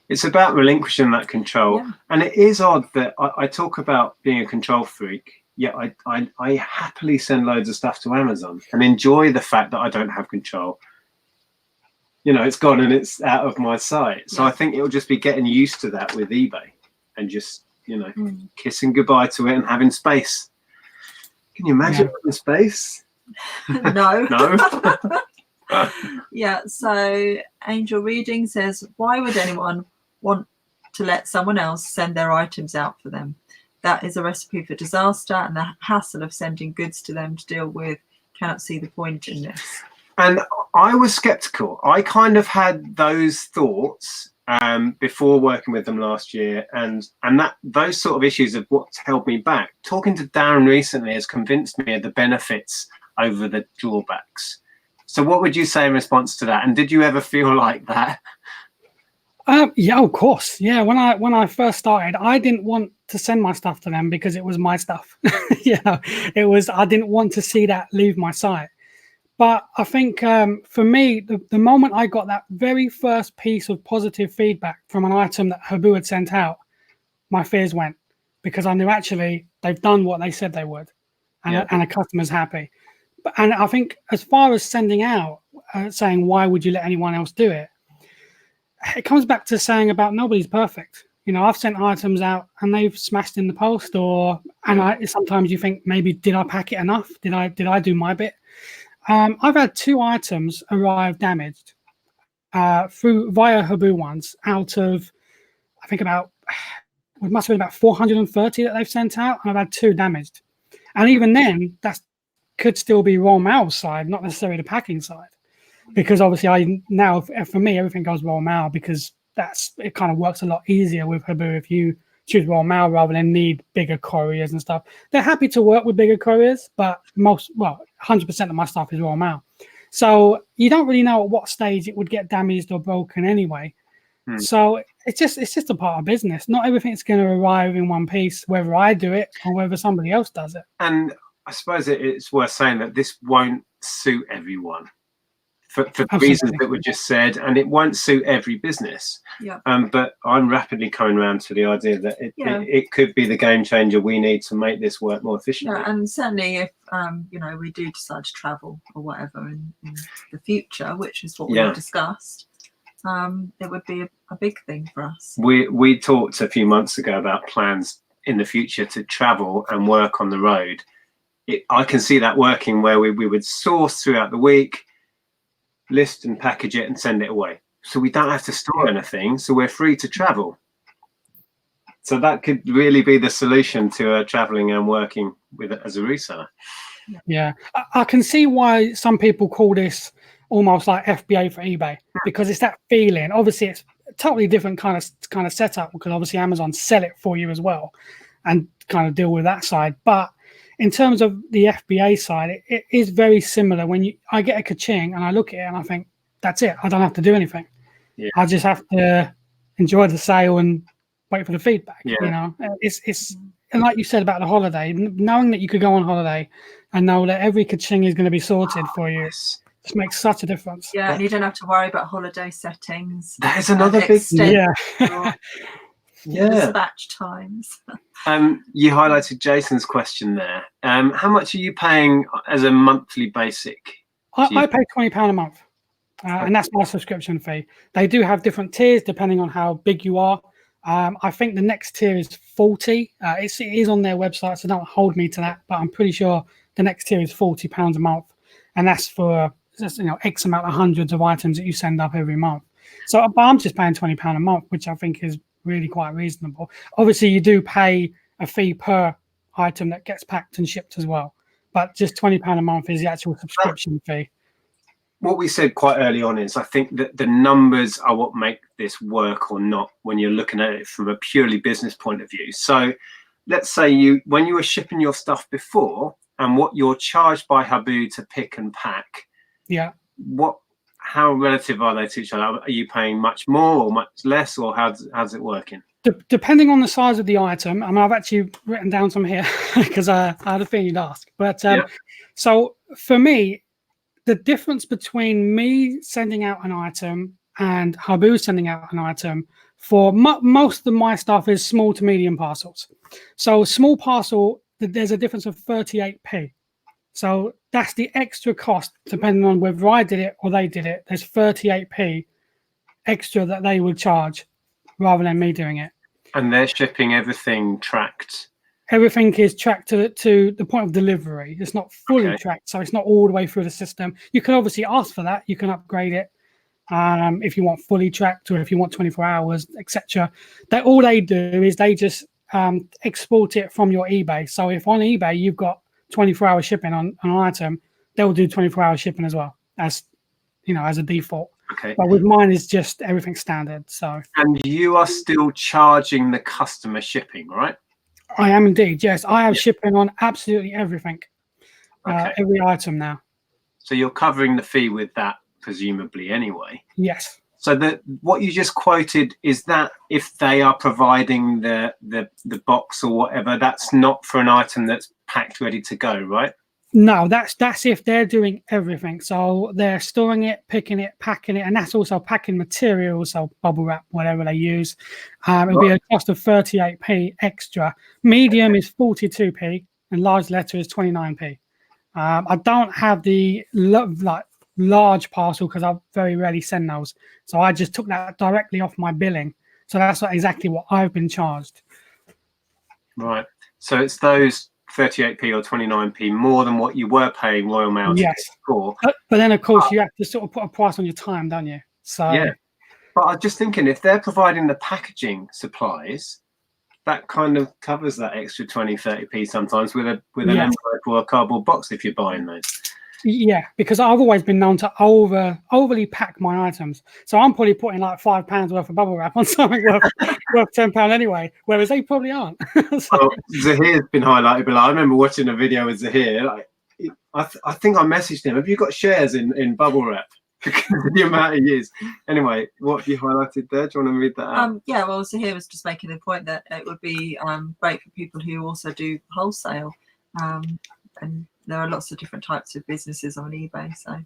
It's about relinquishing that control. Yeah. And it is odd that I talk about being a control freak, yet I happily send loads of stuff to Amazon and enjoy the fact that I don't have control. You know, it's gone and it's out of my sight. So I think it'll just be getting used to that with eBay and just, you know, kissing goodbye to it and having space. Can you imagine having space? No. No? Yeah, so Angel Reading says, why would anyone want to let someone else send their items out for them? That is a recipe for disaster, and the hassle of sending goods to them to deal with. Cannot see the point in this. And I was skeptical. I kind of had those thoughts before working with them last year, and that those sort of issues of what's held me back. Talking to Darren recently has convinced me of the benefits over the drawbacks. So what would you say in response to that? And did you ever feel like that? Yeah, of course. Yeah, when I first started, I didn't want to send my stuff to them because it was my stuff. I didn't want to see that leave my site. But I think for me, the moment I got that very first piece of positive feedback from an item that Huboo had sent out, my fears went, because I knew actually they've done what they said they would, and a customer's happy. And I think as far as sending out, saying why would you let anyone else do it, it comes back to saying about nobody's perfect. You know, I've sent items out and they've smashed in the post, sometimes you think, maybe did I pack it enough? Did I do my bit? I've had 2 items arrive damaged via Huboo ones out of, I think it must have been about 430 that they've sent out, and I've had 2 damaged. And even then, that could still be raw mail side, not necessarily the packing side. Because obviously for me, everything goes raw mail because it kind of works a lot easier with Huboo if you choose raw mail rather than need bigger couriers and stuff. They're happy to work with bigger couriers, but 100% of my stuff is raw mail. So you don't really know at what stage it would get damaged or broken anyway. So it's just a part of business. Not everything's going to arrive in one piece, whether I do it or whether somebody else does it. And I suppose it's worth saying that this won't suit everyone. For the reasons that were just said, and it won't suit every business. Yeah. But I'm rapidly coming around to the idea that it could be the game changer we need to make this work more efficiently. Yeah, and certainly if we do decide to travel or whatever in the future, which is what we discussed, it would be a big thing for us. We talked a few months ago about plans in the future to travel and work on the road. I can see that working where we would source throughout the week, list and package it and send it away, so we don't have to store anything, so we're free to travel. So that could really be the solution to traveling and working with it as a reseller. Yeah, I can see why some people call this almost like FBA for eBay, because it's that feeling. Obviously it's a totally different kind of setup, because obviously Amazon sell it for you as well and kind of deal with that side. But in terms of the FBA side, it is very similar. When I get a ka-ching and I look at it and I think, that's it. I don't have to do anything. Yeah. I just have to enjoy the sale and wait for the feedback. Yeah. You know, it's and like you said about the holiday, knowing that you could go on holiday and know that every ka-ching is going to be sorted for you, just makes such a difference. Yeah, and you don't have to worry about holiday settings. That is another big thing. Dispatch times. You highlighted Jason's question there. How much are you paying as a monthly basic? I pay £20 a month, and that's my subscription fee. They do have different tiers depending on how big you are. I think the next tier is 40. It is on their website, so don't hold me to that. But I'm pretty sure the next tier is £40 a month, and that's for X amount of hundreds of items that you send up every month. So, but I'm just paying £20 a month, which I think is really quite reasonable. Obviously you do pay a fee per item that gets packed and shipped as well, but just £20 a month is the actual subscription fee. what we said quite early on is I think that the numbers are what make this work or not when you're looking at it from a purely business point of view. So let's say when you were shipping your stuff before and what you're charged by Huboo to pick and pack. Yeah. How relative are they to each other? Are you paying much more or much less, or how's it working? Depending on the size of the item, I mean, I've actually written down some here because I had a feeling you'd ask. But so for me, the difference between me sending out an item and Huboo sending out an item for most of my stuff is small to medium parcels. So small parcel, there's a difference of 38p. So that's the extra cost, depending on whether I did it or they did it. There's 38p extra that they would charge rather than me doing it. And they're shipping everything tracked? Everything is tracked to the point of delivery. It's not fully tracked, so it's not all the way through the system. You can obviously ask for that. You can upgrade it if you want fully tracked or if you want 24 hours, etc. All they do is they just export it from your eBay. So if on eBay you've got 24-hour shipping on an item, they'll do 24-hour shipping as well, as as a default. Okay. But with mine, is just everything standard. So. And you are still charging the customer shipping, right? I am indeed. Yes, I have shipping on absolutely everything, every item now. So you're covering the fee with that, presumably, anyway. Yes. So what you just quoted, is that if they are providing the box or whatever, that's not for an item that's packed ready to go, right? No, that's if they're doing everything. So they're storing it, picking it, packing it, and that's also packing materials, so bubble wrap, whatever they use. It'll be a cost of 38p extra. Medium is 42p, and large letter is 29p. I don't have the large parcel because I very rarely send those. So I just took that directly off my billing. So that's exactly what I've been charged. Right. So it's those 38p or 29p more than what you were paying Royal Mail for. But then, of course, you have to sort of put a price on your time, don't you? So yeah. But I was just thinking, if they're providing the packaging supplies, that kind of covers that extra 20-30p sometimes with an envelope or a cardboard box if you're buying those. Yeah, because I've always been known to overly pack my items. So I'm probably putting like £5 worth of bubble wrap on something worth £10 anyway, whereas they probably aren't. Zahir's been highlighted below. I remember watching a video with Zahir. I think I messaged him, have you got shares in bubble wrap? Because of the amount of years. Anyway, what have you highlighted there? Do you want to read that out? Yeah, well, Zahir was just making the point that it would be great for people who also do wholesale. And there are lots of different types of businesses on eBay, so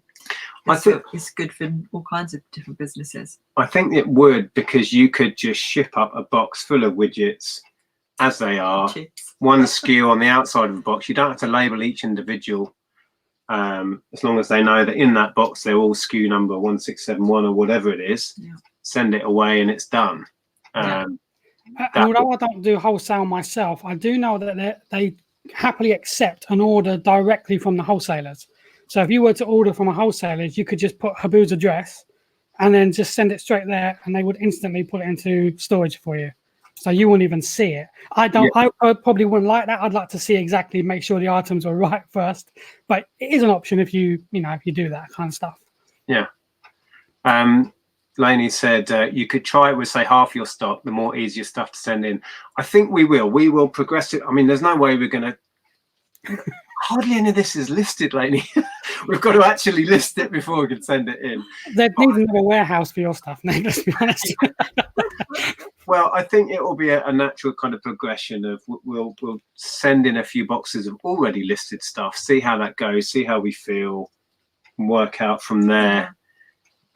I think it's good for all kinds of different businesses. I think it would, because you could just ship up a box full of widgets as they are, one SKU on the outside of the box. You don't have to label each individual, as long as they know that in that box they're all SKU number 1671 or whatever it is. Yeah. Send it away and it's done. And although I don't do wholesale myself, I do know that they happily accept an order directly from the wholesalers. So if you were to order from a wholesaler, you could just put Huboo's address and then just send it straight there, and they would instantly put it into storage for you. So you wouldn't even see it. I probably wouldn't like that. I'd like to see exactly, make sure the items are right first. But it is an option if you do that kind of stuff. Yeah. Lainey said you could try it with, say, half your stock, the more easier stuff to send in. I think we will progress it. I mean, there's no way we're going to, hardly any of this is listed, Lainey. We've got to actually list it before we can send it in. They'd need another warehouse for your stuff, Nick, let's be honest. Well, I think it will be a natural kind of progression of we'll send in a few boxes of already listed stuff, see how that goes, see how we feel, and work out from there.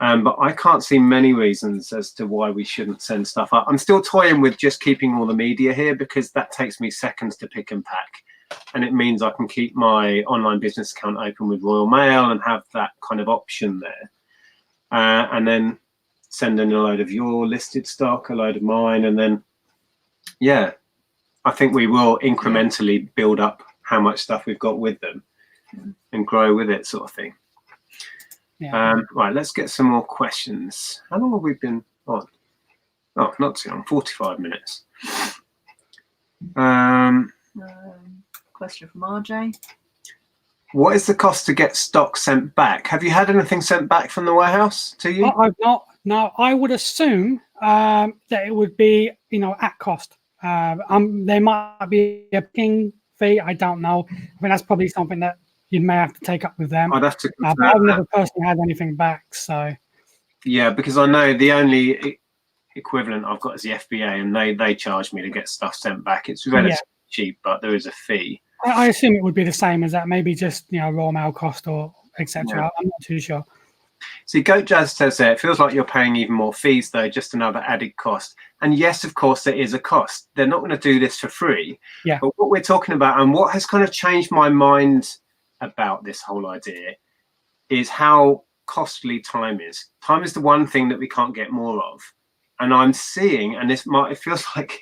But I can't see many reasons as to why we shouldn't send stuff up. I'm still toying with just keeping all the media here, because that takes me seconds to pick and pack. And it means I can keep my online business account open with Royal Mail and have that kind of option there. And then send in a load of your listed stock, a load of mine. And then, yeah, I think we will incrementally build up how much stuff we've got with them and grow with it, sort of thing. Yeah. Right, let's get some more questions. How long have we been on? Oh, not too long, 45 minutes. Question from RJ. What is the cost to get stock sent back? Have you had anything sent back from the warehouse to you? I've not. No, I would assume that it would be, at cost. There might be a picking fee. I don't know. I mean, that's probably something that you may have to take up with them. I'd have to but I've never personally had anything back. So yeah, because I know the only equivalent I've got is the FBA, and they charge me to get stuff sent back. It's relatively cheap, but there is a fee. I assume it would be the same as that. Maybe just raw mail cost or etc. Yeah. I'm not too sure. See, Goat Jazz says there, it feels like you're paying even more fees, though, just another added cost. And yes, of course, there is a cost. They're not going to do this for free. Yeah. But what we're talking about, and what has kind of changed my mind about this whole idea, is how costly time is. Time is the one thing that we can't get more of. And I'm seeing, and it feels like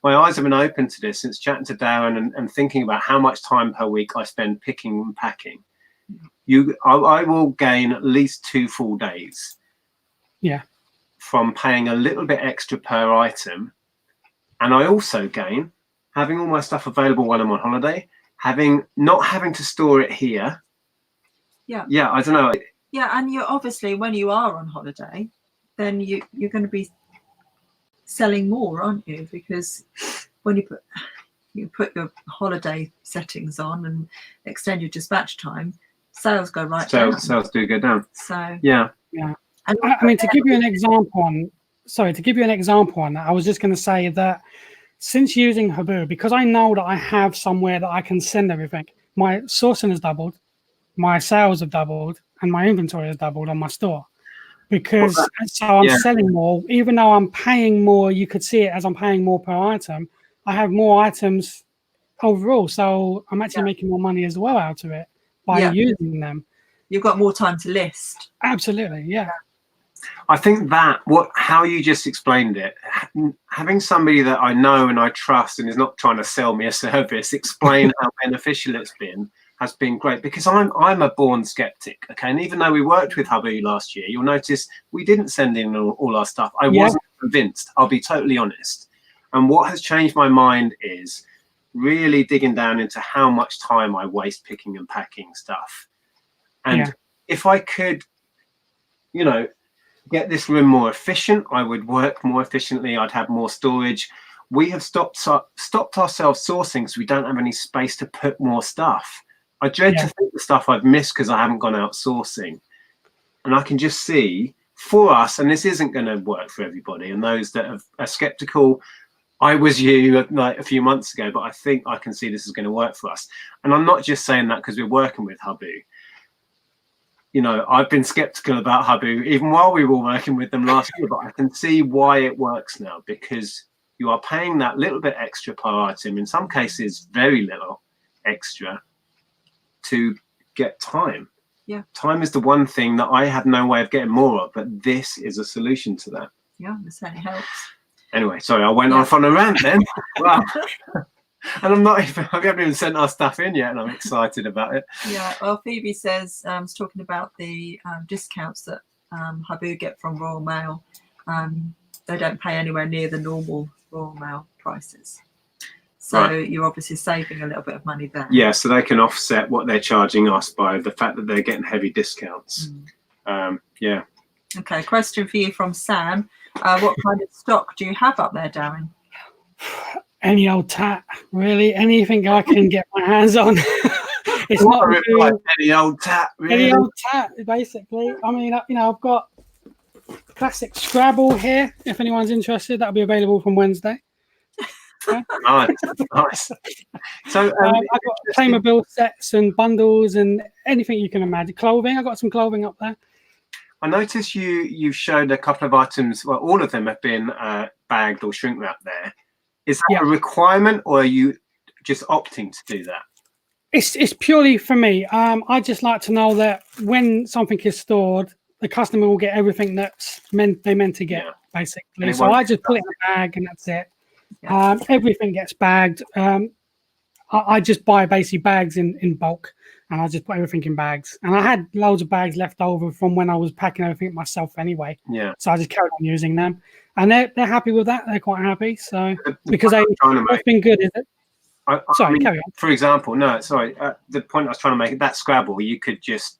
my eyes have been open to this since chatting to Darren and thinking about how much time per week I spend picking and packing. I will gain at least 2 full days. Yeah. From paying a little bit extra per item, and I also gain having all my stuff available when I'm on holiday, not having to store it here. Yeah. Yeah, I don't know. Yeah, and you're obviously, when you are on holiday, then you're going to be selling more, aren't you? Because when you put your holiday settings on and extend your dispatch time, sales go right down. Sales do go down. So yeah. And I mean, to give you an example on that, I was just going to say that since using Huboo, because I know that I have somewhere that I can send everything, my sourcing has doubled, my sales have doubled, and my inventory has doubled on my store. Because I'm selling more, even though I'm paying more, you could see it as I'm paying more per item. I have more items overall, so I'm actually making more money as well out of it by using them. You've got more time to list. Absolutely, yeah. I think how you just explained it, having somebody that I know and I trust and is not trying to sell me a service, explain how beneficial it's been, has been great, because I'm a born skeptic. Okay, and even though we worked with Huboo last year, you'll notice we didn't send in all our stuff. I wasn't convinced, I'll be totally honest. And what has changed my mind is really digging down into how much time I waste picking and packing stuff. And if I could, get this room more efficient, I would work more efficiently. I'd have more storage. We have stopped ourselves sourcing because we don't have any space to put more stuff. I dread to think the stuff I've missed because I haven't gone out sourcing. And I can just see for us, and this isn't going to work for everybody, and those that are skeptical, I was you like a few months ago, but I think I can see this is going to work for us. And I'm not just saying that because we're working with Huboo. I've been skeptical about Huboo even while we were working with them last year, but I can see why it works now, because you are paying that little bit extra per item, in some cases very little extra, to get time. Yeah. Time is the one thing that I have no way of getting more of, but this is a solution to that. Yeah, this certainly helps. Anyway, sorry, I went off on a rant then. Wow. And I haven't even sent our stuff in yet, and I'm excited about it. Yeah, well, Phoebe says, was talking about the discounts that Huboo get from Royal Mail. They don't pay anywhere near the normal Royal Mail prices. So you're obviously saving a little bit of money there. Yeah, so they can offset what they're charging us by the fact that they're getting heavy discounts. Yeah. Okay, question for you from Sam. What kind of stock do you have up there, Darren? Any old tat, really. Anything I can get my hands on. It's not really like any old tat, really. Any old tat, basically. I mean, I've got classic Scrabble here. If anyone's interested, that'll be available from Wednesday. Yeah. Nice. So I've got Playmobil sets and bundles and anything you can imagine. Clothing. I've got some clothing up there. I noticed you showed a couple of items. Well, all of them have been bagged or shrink wrapped there. Is that a requirement, or are you just opting to do that? It's purely for me. I just like to know that when something is stored, the customer will get everything that's meant to get, basically. So I just put it in a bag and that's it. Everything gets bagged. I just buy basically bags in bulk, and I just put everything in bags. And I had loads of bags left over from when I was packing everything myself anyway. Yeah. So I just carried on using them, and they're happy with that. They're quite happy. So because they've been good, is it? Sorry, mean, carry on. for example, no, sorry. The point I was trying to make, that Scrabble, you could just,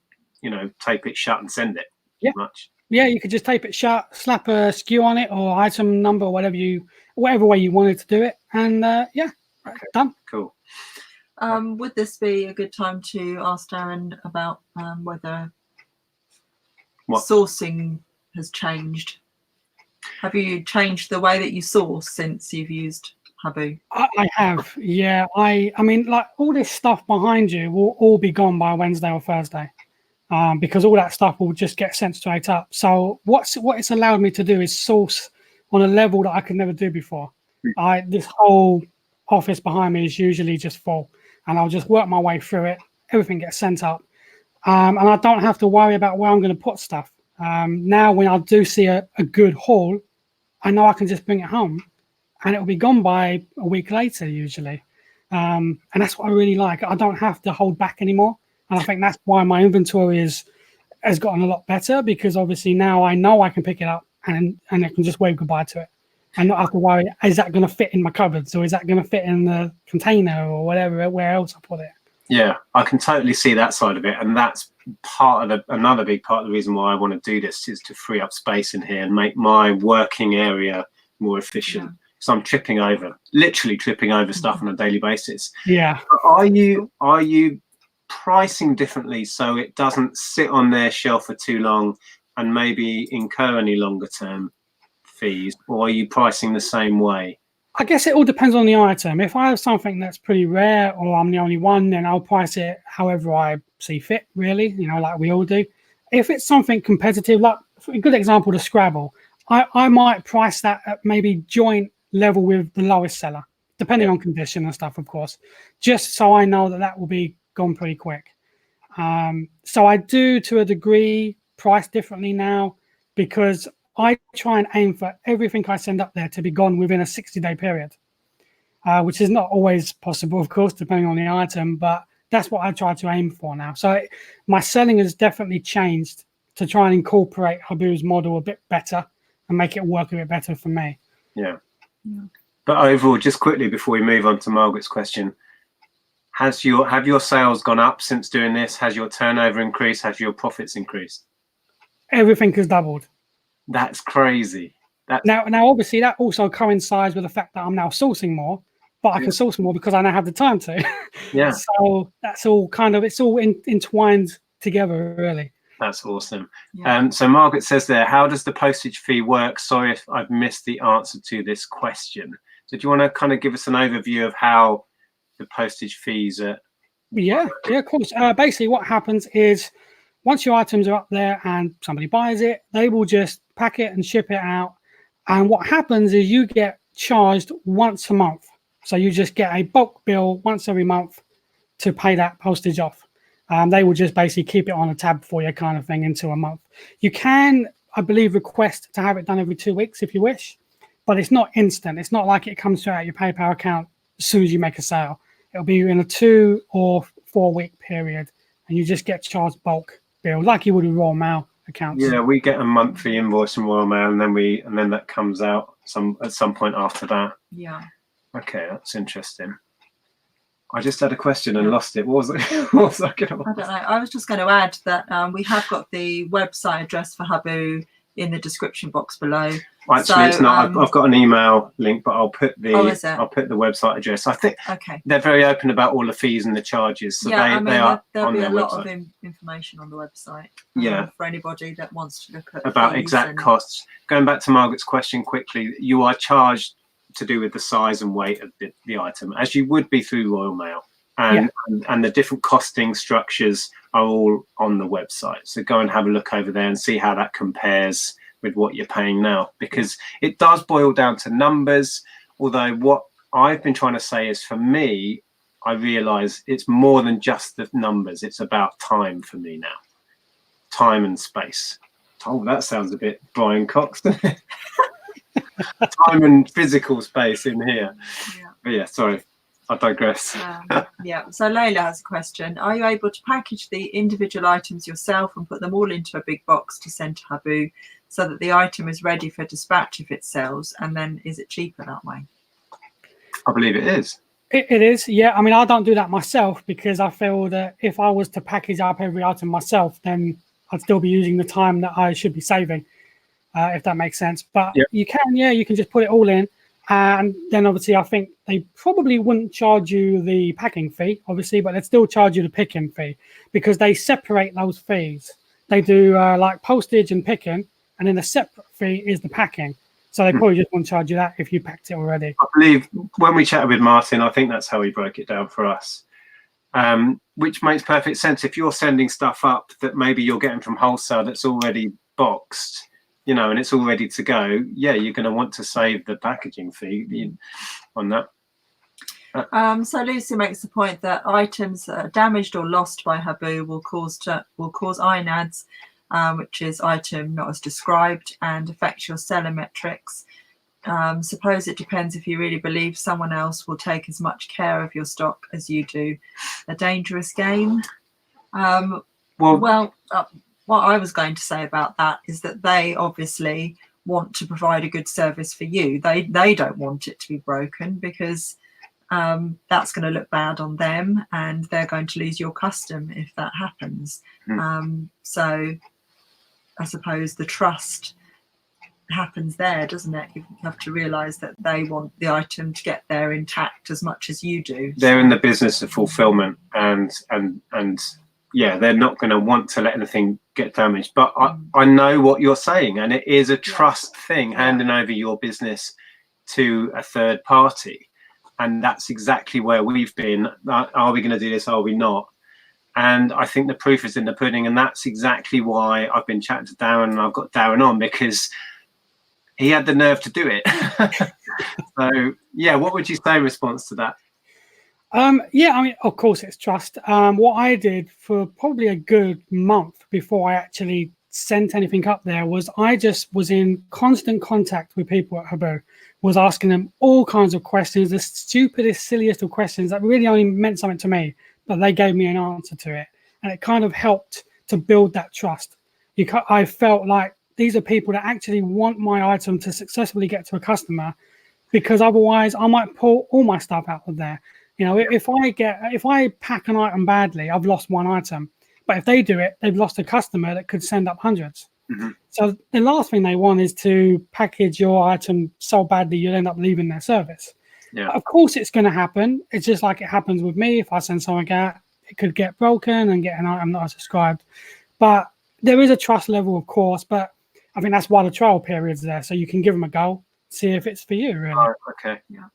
tape it shut and send it. Yeah. Much. Yeah, you could just tape it shut, slap a SKU on it or item number or whatever way you wanted to do it, and yeah, Okay. done. Cool. Would this be a good time to ask Darren about whether sourcing has changed? Have you changed the way that you source since you've used Huboo? I have, yeah. I mean, like, all this stuff behind you will all be gone by Wednesday or Thursday, because all that stuff will just get sent straight up. So what it's allowed me to do is source on a level that I could never do before. This whole office behind me is usually just full, and I'll just work my way through it. Everything gets sent up, and I don't have to worry about where I'm going to put stuff. Now, when I do see a good haul, I know I can just bring it home, and it'll be gone by a week later usually. And that's what I really like. I don't have to hold back anymore, and I think that's why my inventory has gotten a lot better, because obviously now I know I can pick it up and I can just wave goodbye to it and not have to worry, is that going to fit in my cupboards, or is that going to fit in the container, or whatever, where else I put it. Yeah, I can totally see that side of it, and that's another big part of the reason why I want to do this, is to free up space in here and make my working area more efficient. So I'm literally tripping over stuff on a daily basis. Yeah. Are you pricing differently so it doesn't sit on their shelf for too long and maybe incur any longer term fees, or are you pricing the same way? I guess it all depends on the item. If I have something that's pretty rare, or I'm the only one, then I'll price it however I see fit, really, like we all do. If it's something competitive, like a good example, the Scrabble, I might price that at maybe joint level with the lowest seller, depending on condition and stuff, of course, just so I know that will be gone pretty quick. So I do, to a degree, price differently now, because I try and aim for everything I send up there to be gone within a 60-day period, which is not always possible, of course, depending on the item, but that's what I try to aim for now. So my selling has definitely changed to try and incorporate Huboo's model a bit better and make it work a bit better for me. Yeah. But overall, just quickly before we move on to Margaret's question, have your sales gone up since doing this? Has your turnover increased? Has your profits increased? Everything has doubled. That's crazy. Now, obviously, that also coincides with the fact that I'm now sourcing more, but I can source more because I now have the time to. Yeah. So that's all it's all entwined together, really. That's awesome. Yeah. So Margaret says there, how does the postage fee work? Sorry if I've missed the answer to this question. So do you want to kind of give us an overview of how the postage fees are? Yeah, of course. Basically, what happens is, once your items are up there and somebody buys it, they will just pack it and ship it out. And what happens is you get charged once a month. So you just get a bulk bill once every month to pay that postage off. They will just basically keep it on a tab for you, kind of thing, into a month. You can, I believe, request to have it done every 2 weeks if you wish, but it's not instant. It's not like it comes straight out your PayPal account as soon as you make a sale. It'll be in a 2 or 4 week period, and you just get charged bulk bill like you would with Royal Mail accounts. Yeah, we get a monthly invoice from Royal Mail, and then that comes out at some point after that. Yeah. Okay, that's interesting. I just had a question and lost it. What was it? What was I going to ask? I don't know. I was just going to add that we have got the website address for Huboo in the description box below. Actually, it's not. I've got an email link, but I'll put the website address. I think they're very open about all the fees and the charges. So there'll be a lot of information on the website. For anybody that wants to look at about exact costs. Going back to Margaret's question quickly, you are charged to do with the size and weight of the item, as you would be through Royal Mail, and the different costing structures are all on the website. So go and have a look over there and see how that compares with what you're paying now, because it does boil down to numbers. Although what I've been trying to say is, for me, I realize it's more than just the numbers. It's about time for me now, time and space. Oh, that sounds a bit Brian Cox. Time and physical space in here. But yeah, sorry, I digress. So Layla has a question. Are you able to package the individual items yourself and put them all into a big box to send to Huboo, so that the item is ready for dispatch if it sells? And then is it cheaper that way? I believe it is. It is, yeah. I mean, I don't do that myself because I feel that if I was to package up every item myself, then I'd still be using the time that I should be saving, if that makes sense. But Yep. you can just put it all in. And then obviously I think they probably wouldn't charge you the packing fee, obviously, but they'd still charge you the picking fee because they separate those fees. They do like postage and picking, and then the separate fee is the packing. So they probably just won't charge you that if you packed it already. I believe when we chatted with Martin, I think that's how he broke it down for us, which makes perfect sense. If you're sending stuff up that maybe you're getting from wholesale that's already boxed, you know, and it's all ready to go, yeah, you're going to want to save the packaging fee on that. So Lucy makes the point that items damaged or lost by Huboo will cause INADs, which is item not as described, and affect your seller metrics. Suppose it depends if you really believe someone else will take as much care of your stock as you do. A dangerous game. What I was going to say about that is that they obviously want to provide a good service for you. They don't want it to be broken because that's going to look bad on them, and they're going to lose your custom if that happens. So I suppose the trust happens there, doesn't it? You have to realize that they want the item to get there intact as much as you do. They're in the business of fulfillment, and yeah, they're not going to want to let anything get damaged. But I know what you're saying, and it is a trust thing, handing over your business to a third party. And that's exactly where we've been. Are we going to do this? Are we not? And I think the proof is in the pudding. And that's exactly why I've been chatting to Darren, and I've got Darren on because he had the nerve to do it. So, yeah, what would you say in response to that? Yeah, I mean, of course, it's trust. What I did for probably a good month before I actually sent anything up there was I just was in constant contact with people at Huboo, was asking them all kinds of questions, the stupidest, silliest of questions that really only meant something to me, but they gave me an answer to it. And it kind of helped to build that trust. I felt like these are people that actually want my item to successfully get to a customer, because otherwise I might pull all my stuff out of there. You know, if I pack an item badly, I've lost one item. But if they do it, they've lost a customer that could send up hundreds. So the last thing they want is to package your item so badly you'll end up leaving their service. Of course, it's going to happen. It's just like it happens with me. If I send something out, it could get broken and get an item not as described. But there is a trust level, of course. But I think that's why the trial period's there, so you can give them a go, see if it's for you, really. Oh, okay. Yeah.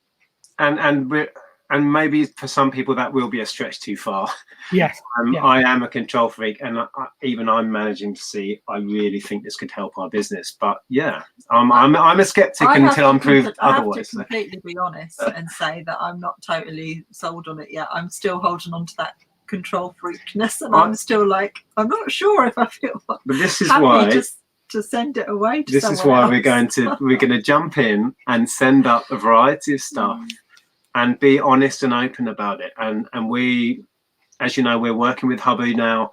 And maybe for some people that will be a stretch too far. Yes. I am a control freak, and even I'm managing to see. I really think this could help our business, but yeah, I'm a skeptic until I'm proved otherwise. I have to completely be honest and say that I'm not totally sold on it yet. I'm still holding on to that control freakness, and I'm still like, I'm not sure if I feel. But this is why just to send it away to this someone is why else. we're going to jump in and send up a variety of stuff. And be honest and open about it. And we, as you know, we're working with Huboo now,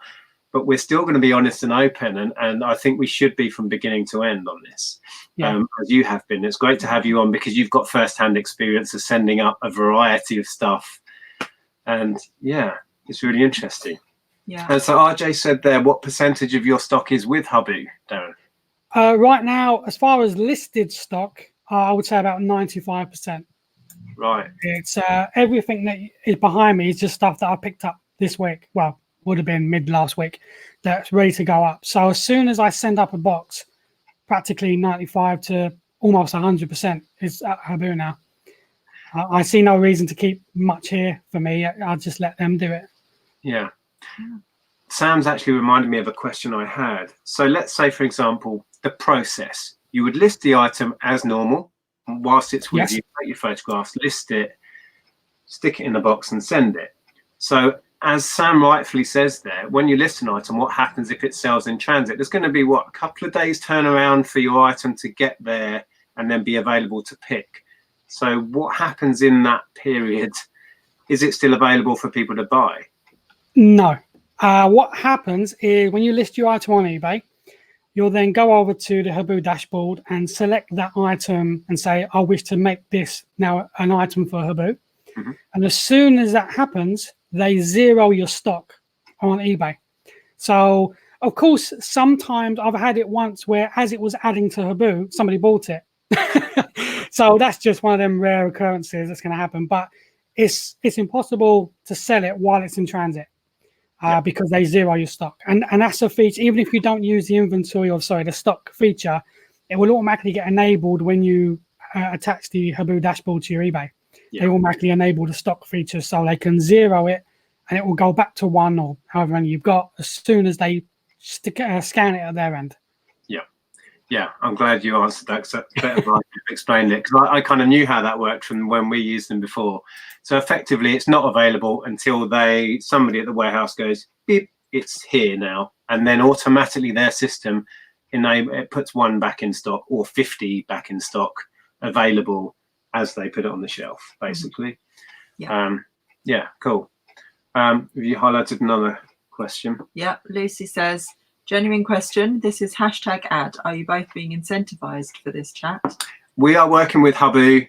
but we're still going to be honest and open. And I think we should be from beginning to end on this, as you have been. It's great to have you on because you've got first-hand experience of sending up a variety of stuff. And yeah, it's really interesting. Yeah. And so RJ said there, what percentage of your stock is with Huboo, Darren? Right now, as far as listed stock, I would say about 95%. Right. It's everything that is behind me is just stuff that I picked up this week. Well, would have been mid last week. That's ready to go up. So as soon as I send up a box, practically 95 to almost 100% is at Huboo now. I see no reason to keep much here for me. I'll just let them do it. Yeah. Sam's actually reminded me of a question I had. So let's say, for example, the process. You would list the item as normal. Whilst it's with you, take your photographs, list it, stick it in the box and send it. So as Sam rightfully says there, when you list an item, what happens if it sells in transit? There's going to be, a couple of days turnaround for your item to get there and then be available to pick. So what happens in that period? Is it still available for people to buy? No. What happens is when you list your item on eBay, you'll then go over to the Huboo dashboard and select that item and say, I wish to make this now an item for Huboo. And as soon as that happens, they zero your stock on eBay. So, of course, sometimes I've had it once where as it was adding to Huboo, somebody bought it. So that's just one of them rare occurrences that's going to happen. But it's impossible to sell it while it's in transit because they zero your stock. And that's a feature. Even if you don't use the inventory or, sorry, the stock feature, it will automatically get enabled when you attach the Huboo dashboard to your eBay. They automatically enable the stock feature so they can zero it and it will go back to 1 or however many you've got as soon as they scan it at their end. Yeah, I'm glad you answered that because that's better than I explained it, because I kind of knew how that worked from when we used them before. So effectively, it's not available until somebody at the warehouse goes, beep, it's here now. And then automatically their system, it puts 1 back in stock or 50 back in stock available as they put it on the shelf, basically. Yeah, cool. Have you highlighted another question? Yeah, Lucy says, genuine question. This is #ad. Are you both being incentivized for this chat? We are working with Huboo.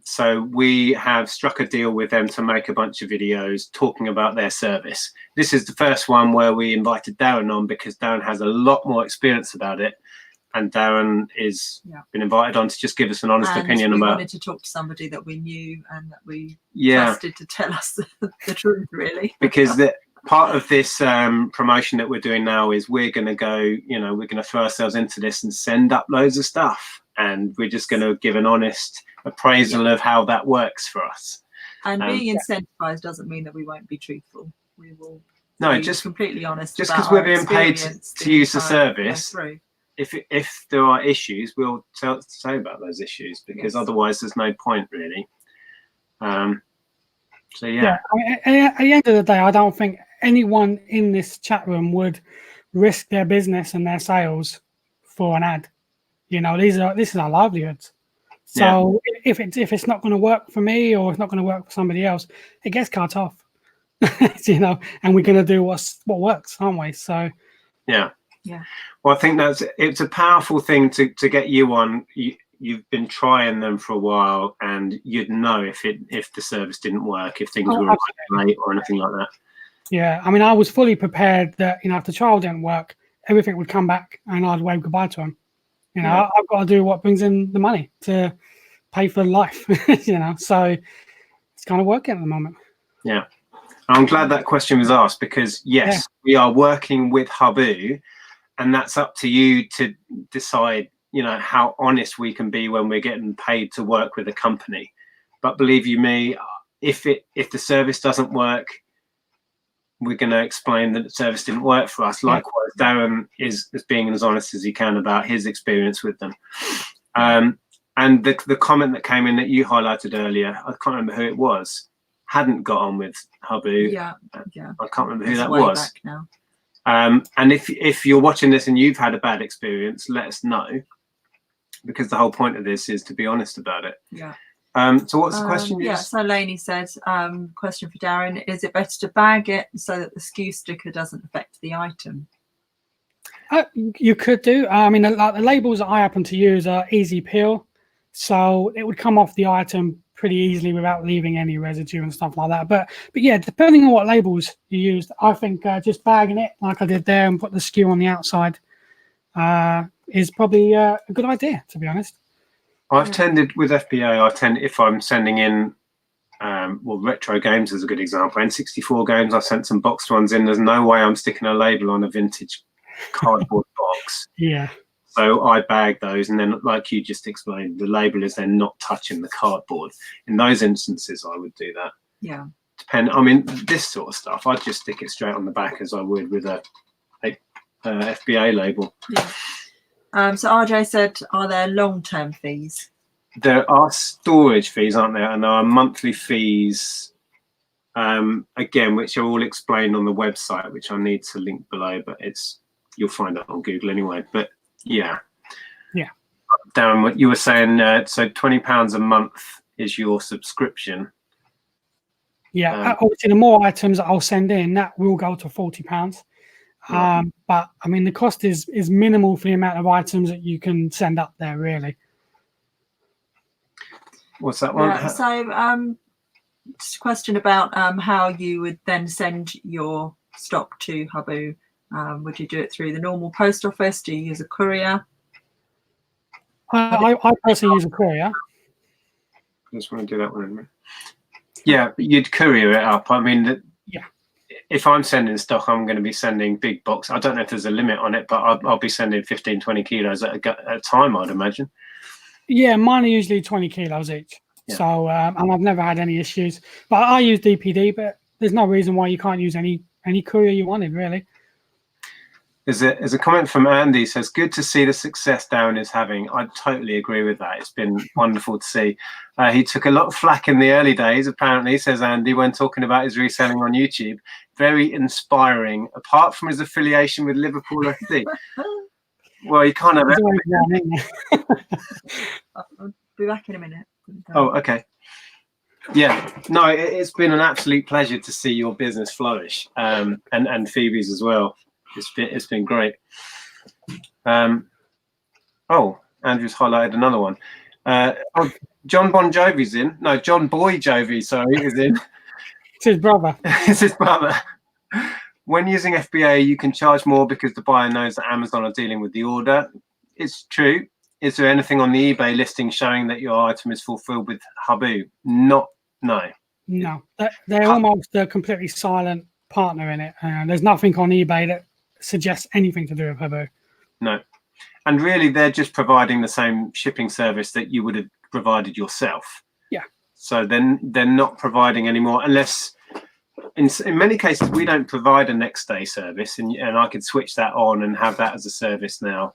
So we have struck a deal with them to make a bunch of videos talking about their service. This is the first one where we invited Darren on because Darren has a lot more experience about it. And Darren is been invited on to just give us an honest opinion about. We wanted to talk to somebody that we knew and that we trusted to tell us the truth, really. Because part of this promotion that we're doing now is we're going to go, we're going to throw ourselves into this and send up loads of stuff. And we're just going to give an honest appraisal of how that works for us. And being incentivized doesn't mean that we won't be truthful. We will be just completely honest. Just because we're being paid to use the service. If there are issues, we'll say about those issues, because otherwise there's no point, really. So at the end of the day, I don't think anyone in this chat room would risk their business and their sales for an ad. This is our livelihoods. So if it's not going to work for me or it's not going to work for somebody else, it gets cut off. And we're going to do what works, aren't we? So yeah. Well, I think it's a powerful thing to get you on. You've been trying them for a while, and you'd know if the service didn't work, if things were late or anything like that. Yeah, I mean, I was fully prepared that if the trial didn't work, everything would come back, and I'd wave goodbye to them. I've got to do what brings in the money to pay for life. So it's kind of working at the moment. Yeah, I'm glad that question was asked, because we are working with Huboo, and that's up to you to decide. How honest we can be when we're getting paid to work with a company. But believe you me, if the service doesn't work, we're going to explain that the service didn't work for us. Likewise, Darren is being as honest as he can about his experience with them. And the comment that came in that you highlighted earlier, I can't remember who it was, hadn't got on with Huboo. Yeah. I can't remember who that was. Back now. And if you're watching this and you've had a bad experience, let us know, because the whole point of this is to be honest about it. Yeah. So what's the question? So Lainey says, question for Darren, is it better to bag it so that the SKU sticker doesn't affect the item? You could do. I mean, the labels that I happen to use are easy peel, so it would come off the item pretty easily without leaving any residue and stuff like that. But yeah, depending on what labels you used, I think just bagging it like I did there and put the SKU on the outside is probably a good idea, to be honest. I've tended with FBA, if I'm sending in, retro games is a good example. N64 games, I've sent some boxed ones in. There's no way I'm sticking a label on a vintage cardboard box. Yeah. So I bag those, and then, like you just explained, the label is then not touching the cardboard. In those instances, I would do that. Yeah. This sort of stuff, I'd just stick it straight on the back as I would with a FBA label. Yeah. So RJ said, are there long-term fees? There are storage fees, aren't there? And there are monthly fees, again, which are all explained on the website, which I need to link below, but you'll find it on Google anyway. But yeah. Darren, what you were saying, so £20 a month is your subscription. Yeah, obviously the more items that I'll send in, that will go to £40. But I mean, the cost is minimal for the amount of items that you can send up there, really. What's that one? So Just a question about how you would then send your stock to Huboo. Would you do it through the normal post office? Do you use a courier? I personally use a courier. I just want to do that one in a minute. Yeah, you'd courier it up. I mean, yeah. If I'm sending stock, I'm going to be sending big box. I don't know if there's a limit on it, but I'll be sending 15, 20 kilos at a time, I'd imagine. Yeah, mine are usually 20 kilos each. Yeah. So, and I've never had any issues. But I use DPD, but there's no reason why you can't use any courier you wanted, really. There's a comment from Andy, says, good to see the success Darren is having. I totally agree with that. It's been wonderful to see. He took a lot of flack in the early days, apparently, says Andy, when talking about his reselling on YouTube. Very inspiring, apart from his affiliation with Liverpool FC. Well, you can't have it. I'll be back in a minute. Oh, okay. Yeah, no, it's been an absolute pleasure to see your business flourish, and Phoebe's as well. It's been great. Oh, Andrew's highlighted another one. John Bon Jovi's in. No, John Boy Jovi, sorry, is in. It's his brother. It's his brother. When using FBA, you can charge more because the buyer knows that Amazon are dealing with the order. It's true. Is there anything on the eBay listing showing that your item is fulfilled with Huboo? No. They're almost a completely silent partner in it. There's nothing on eBay that suggests anything to do with Huboo. No. And really, they're just providing the same shipping service that you would have provided yourself. Yeah. So then they're not providing anymore, unless in many cases we don't provide a next day service, and I could switch that on and have that as a service now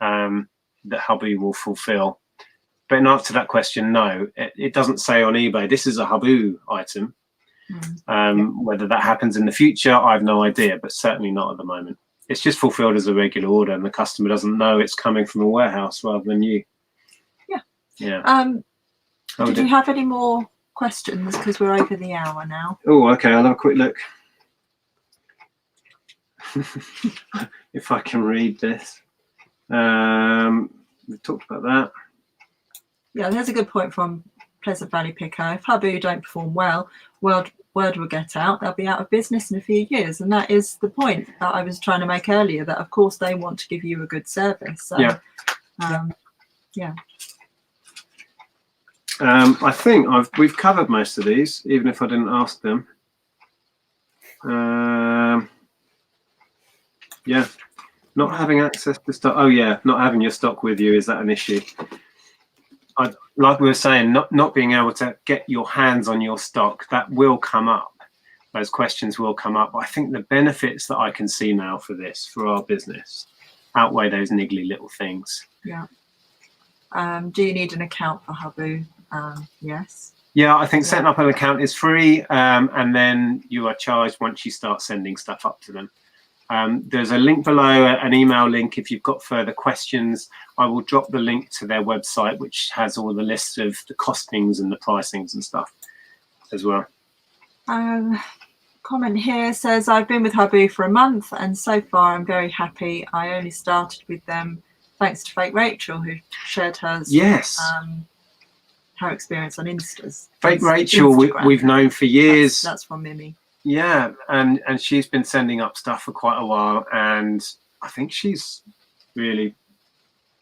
that Huboo will fulfill. But in answer to that question, no, it doesn't say on eBay this is a Huboo item. Whether that happens in the future, I have no idea, but certainly not at the moment. It's just fulfilled as a regular order, and the customer doesn't know it's coming from a warehouse rather than you. Yeah. Did you have any more questions? Because we're over the hour now. Oh, okay. I'll have a quick look. If I can read this. We've talked about that. Yeah, there's a good point from Pleasant Valley Picker. If Huboo don't perform well, word will get out. They'll be out of business in a few years, and that is the point that I was trying to make earlier. That of course they want to give you a good service. So, yeah. I think we've covered most of these, even if I didn't ask them. Yeah, not having access to stock. Oh yeah, not having your stock with you, is that an issue? Like we were saying, not being able to get your hands on your stock, that will come up. Those questions will come up. I think the benefits that I can see now for this, for our business, outweigh those niggly little things. Yeah. Do you need an account for Huboo? Yes. Yeah, I think setting up an account is free, and then you are charged once you start sending stuff up to them. There's a link below, an email link. If you've got further questions, I will drop the link to their website, which has all the lists of the costings and the pricings and stuff as well. Comment here says, I've been with Huboo for a month, and so far I'm very happy. I only started with them thanks to Fake Rachel, who shared hers. Yes. Her experience on Instas. Fake Rachel, we've known for years. That's from Mimi. Yeah, and she's been sending up stuff for quite a while, and I think she's really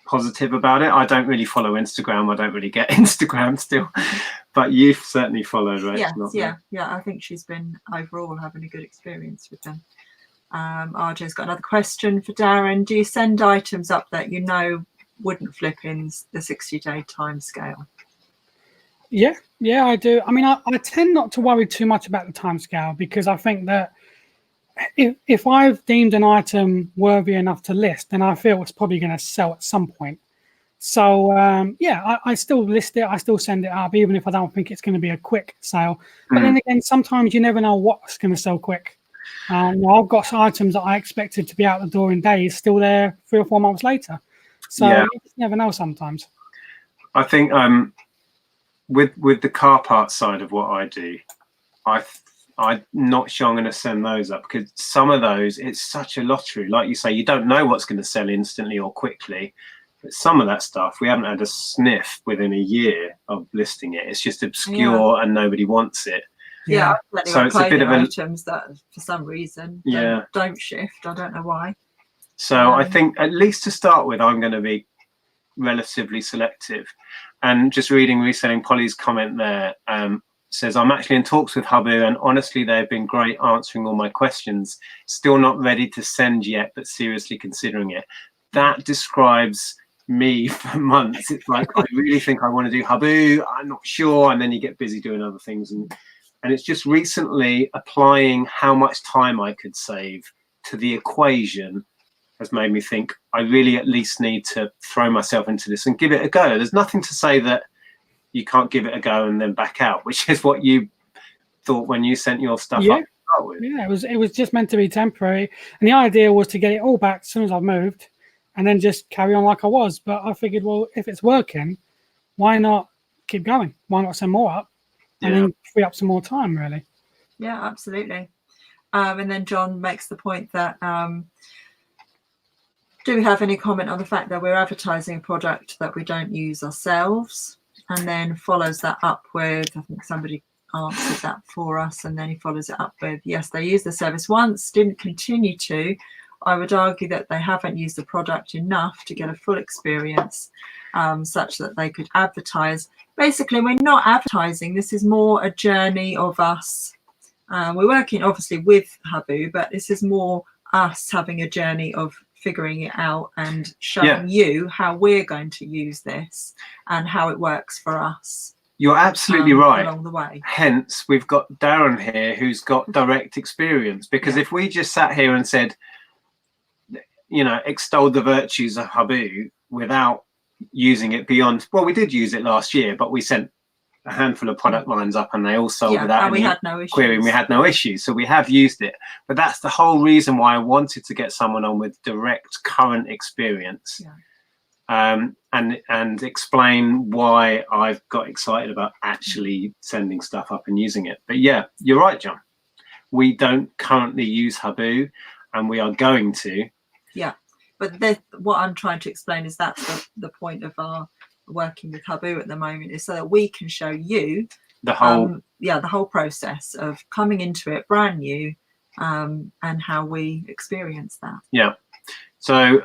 positive about it. I don't really follow Instagram. I don't really get Instagram still, but you've certainly followed, right? Yeah. I think she's been overall having a good experience with them. RJ's got another question for Darren. Do you send items up that you know wouldn't flip in the 60-day time scale? Yeah, I do. I mean, I tend not to worry too much about the timescale, because I think that if I've deemed an item worthy enough to list, then I feel it's probably going to sell at some point. So, I still list it. I still send it up, even if I don't think it's going to be a quick sale. But then again, sometimes you never know what's going to sell quick. I've got items that I expected to be out the door in days, still there 3 or 4 months later. So you just never know sometimes. I think with the car parts side of what I do, I'm not sure I'm going to send those up, because some of those, it's such a lottery. Like you say, you don't know what's going to sell instantly or quickly. But some of that stuff, we haven't had a sniff within a year of listing it. It's just obscure and nobody wants it. Yeah, so it's a bit of items that for some reason don't shift. I don't know why. So I think at least to start with, I'm going to be relatively selective. And just reading Reselling Polly's comment there, says, I'm actually in talks with Huboo, and honestly, they've been great answering all my questions. Still not ready to send yet, but seriously considering it. That describes me for months. It's like, I really think I want to do Huboo. I'm not sure. And then you get busy doing other things. And it's just recently applying how much time I could save to the equation has made me think I really at least need to throw myself into this and give it a go. There's nothing to say that you can't give it a go and then back out, which is what you thought when you sent your stuff up to start with. Yeah, it was just meant to be temporary, and the idea was to get it all back as soon as I've moved, and then just carry on like I was. But I figured, well, if it's working, why not keep going? Why not send more up and then free up some more time, really? Yeah, absolutely. And then John makes the point that do we have any comment on the fact that we're advertising a product that we don't use ourselves? And then follows that up with, I think somebody answered that for us, and then he follows it up with, yes, they used the service once, didn't continue to. I would argue that they haven't used the product enough to get a full experience such that they could advertise. Basically, we're not advertising. This is more a journey of us. We're working obviously with Huboo, but this is more us having a journey of figuring it out and showing you how we're going to use this and how it works for us. You're absolutely right. Along the way. Hence, we've got Darren here who's got direct experience, because if we just sat here and said, you know, extolled the virtues of Huboo without using it beyond, well, we did use it last year, but we sent a handful of product lines up and they all sold without any query, and we had no issues. So we have used it, but that's the whole reason why I wanted to get someone on with direct current experience, and explain why I've got excited about actually sending stuff up and using it. But yeah, you're right, John. We don't currently use Huboo, and we are going to. Yeah, but what I'm trying to explain is that's the point of our working with Huboo at the moment, is so that we can show you the whole the whole process of coming into it brand new, and how we experience that. So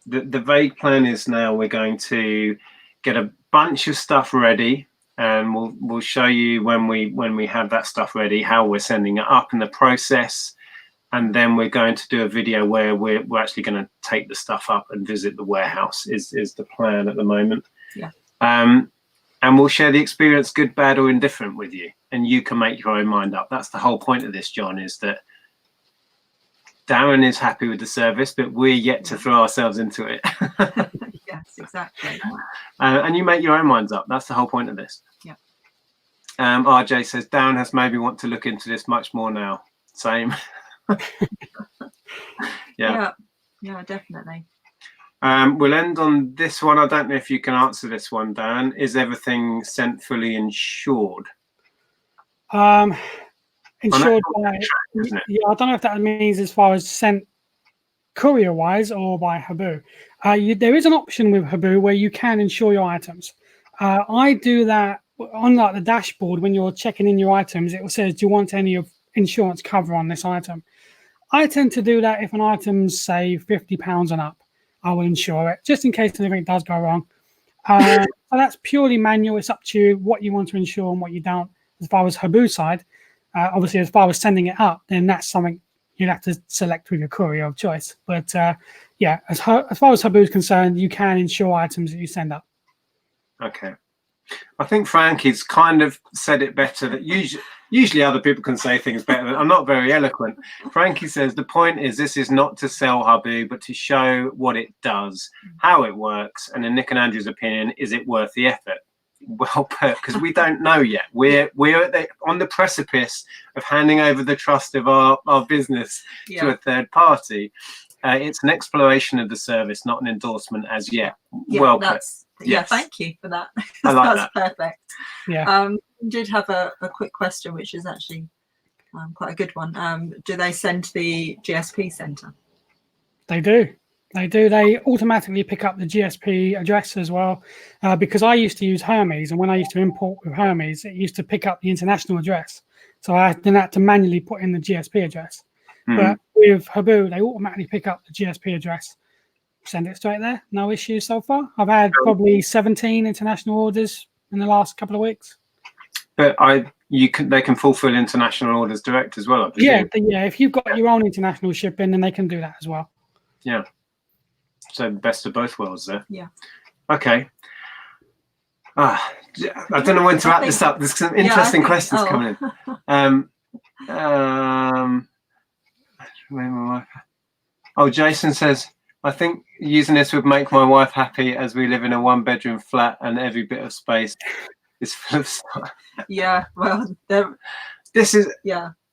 the vague plan is now we're going to get a bunch of stuff ready, and we'll show you when we have that stuff ready how we're sending it up in the process. And then we're going to do a video where we're actually going to take the stuff up and visit the warehouse is the plan at the moment. And we'll share the experience, good, bad, or indifferent with you. And you can make your own mind up. That's the whole point of this, John, is that Darren is happy with the service, but we're yet to throw ourselves into it. Yes, exactly. And you make your own minds up. That's the whole point of this. RJ says, Darren has maybe want to look into this much more now. Same. Yeah, definitely. We'll end on this one. I don't know if you can answer this one, Dan. Is everything sent fully insured? Insured by, I don't know if that means as far as sent courier wise or by Huboo. There is an option with Huboo where you can insure your items. I do that on like the dashboard. When you're checking in your items, it says, do you want any of insurance cover on this item? I tend to do that if an item's say £50 and up. I will insure it just in case anything does go wrong. So that's purely manual. It's up to you what you want to insure and what you don't. As far as Huboo's side, obviously as far as sending it up, then that's something you'd have to select with your courier of choice. But yeah, as far as Huboo's concerned, you can insure items that you send up. Okay. I think Frankie's kind of said it better. That usually other people can say things better. I'm not very eloquent. Frankie says the point is this is not to sell Huboo, but to show what it does, how it works, and in Nic and Andrew's opinion, is it worth the effort? Well put, because we don't know yet. We're on the precipice of handing over the trust of our business to a third party. It's an exploration of the service, not an endorsement as yet. Well put. Yeah, thank you for that. I like that's perfect. Yeah. We did have a quick question, which is actually quite a good one. Do they send to the GSP centre? They do. They do. They automatically pick up the GSP address as well, because I used to use Hermes, and when I used to import with Hermes, it used to pick up the international address. So I then had to manually put in the GSP address. But with Huboo, they automatically pick up the GSP address, send it straight there. No issues so far. I've had probably 17 international orders in the last couple of weeks. But they can fulfill international orders direct as well, I presume. Yeah. If you've got your own international shipping, then they can do that as well. Yeah. So best of both worlds there. Yeah. Okay. I don't know when to wrap this up. There's some interesting questions coming in. Jason says, I think using this would make my wife happy, as we live in a 1-bedroom flat and every bit of space is full of stuff. Yeah, well, this is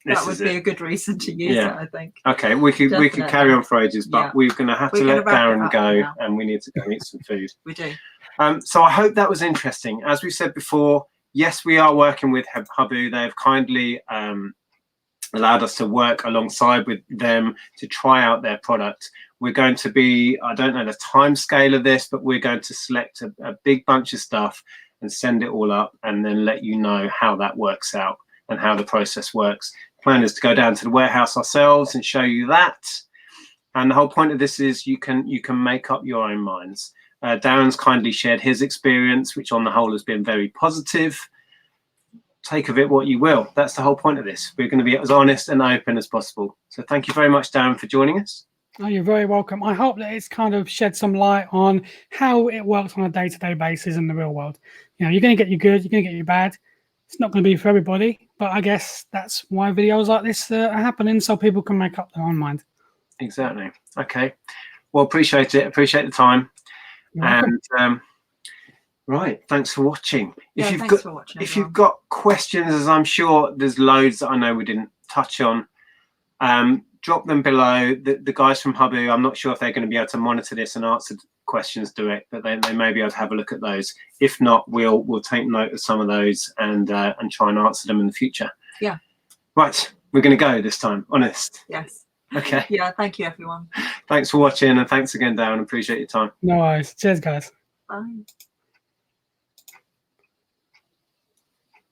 that would be a good reason to use it, I think. Okay, we could carry on for ages, but we're going to have to let Darren go, and we need to go eat some food. We do. So I hope that was interesting. As we said before, yes, we are working with Huboo. They have kindly allowed us to work alongside with them to try out their product. We're going to be, I don't know the time scale of this, but we're going to select a big bunch of stuff and send it all up, and then let you know how that works out and how the process works. Plan is to go down to the warehouse ourselves and show you that. And the whole point of this is you can make up your own minds. Darren's kindly shared his experience, which on the whole has been very positive. Take of it what you will. That's the whole point of this. We're going to be as honest and open as possible. So thank you very much, Darren, for joining us. Oh, you're very welcome. I hope that it's kind of shed some light on how it works on a day-to-day basis in the real world. You know, you're going to get your good, you're going to get your bad. It's not going to be for everybody, but I guess that's why videos like this are happening, so people can make up their own mind. Exactly. Okay. Well, appreciate it. Appreciate the time. And right, thanks for watching. If you've got questions, as I'm sure there's loads that I know we didn't touch on, drop them below. The guys from Huboo, I'm not sure if they're going to be able to monitor this and answer questions direct, but they may be able to have a look at those. If not, we'll take note of some of those and try and answer them in the future. Yeah. Right, we're going to go this time. Honest. Yes. Okay. Yeah. Thank you, everyone. Thanks for watching, and thanks again, Darren. Appreciate your time. No worries. Cheers, guys. Bye.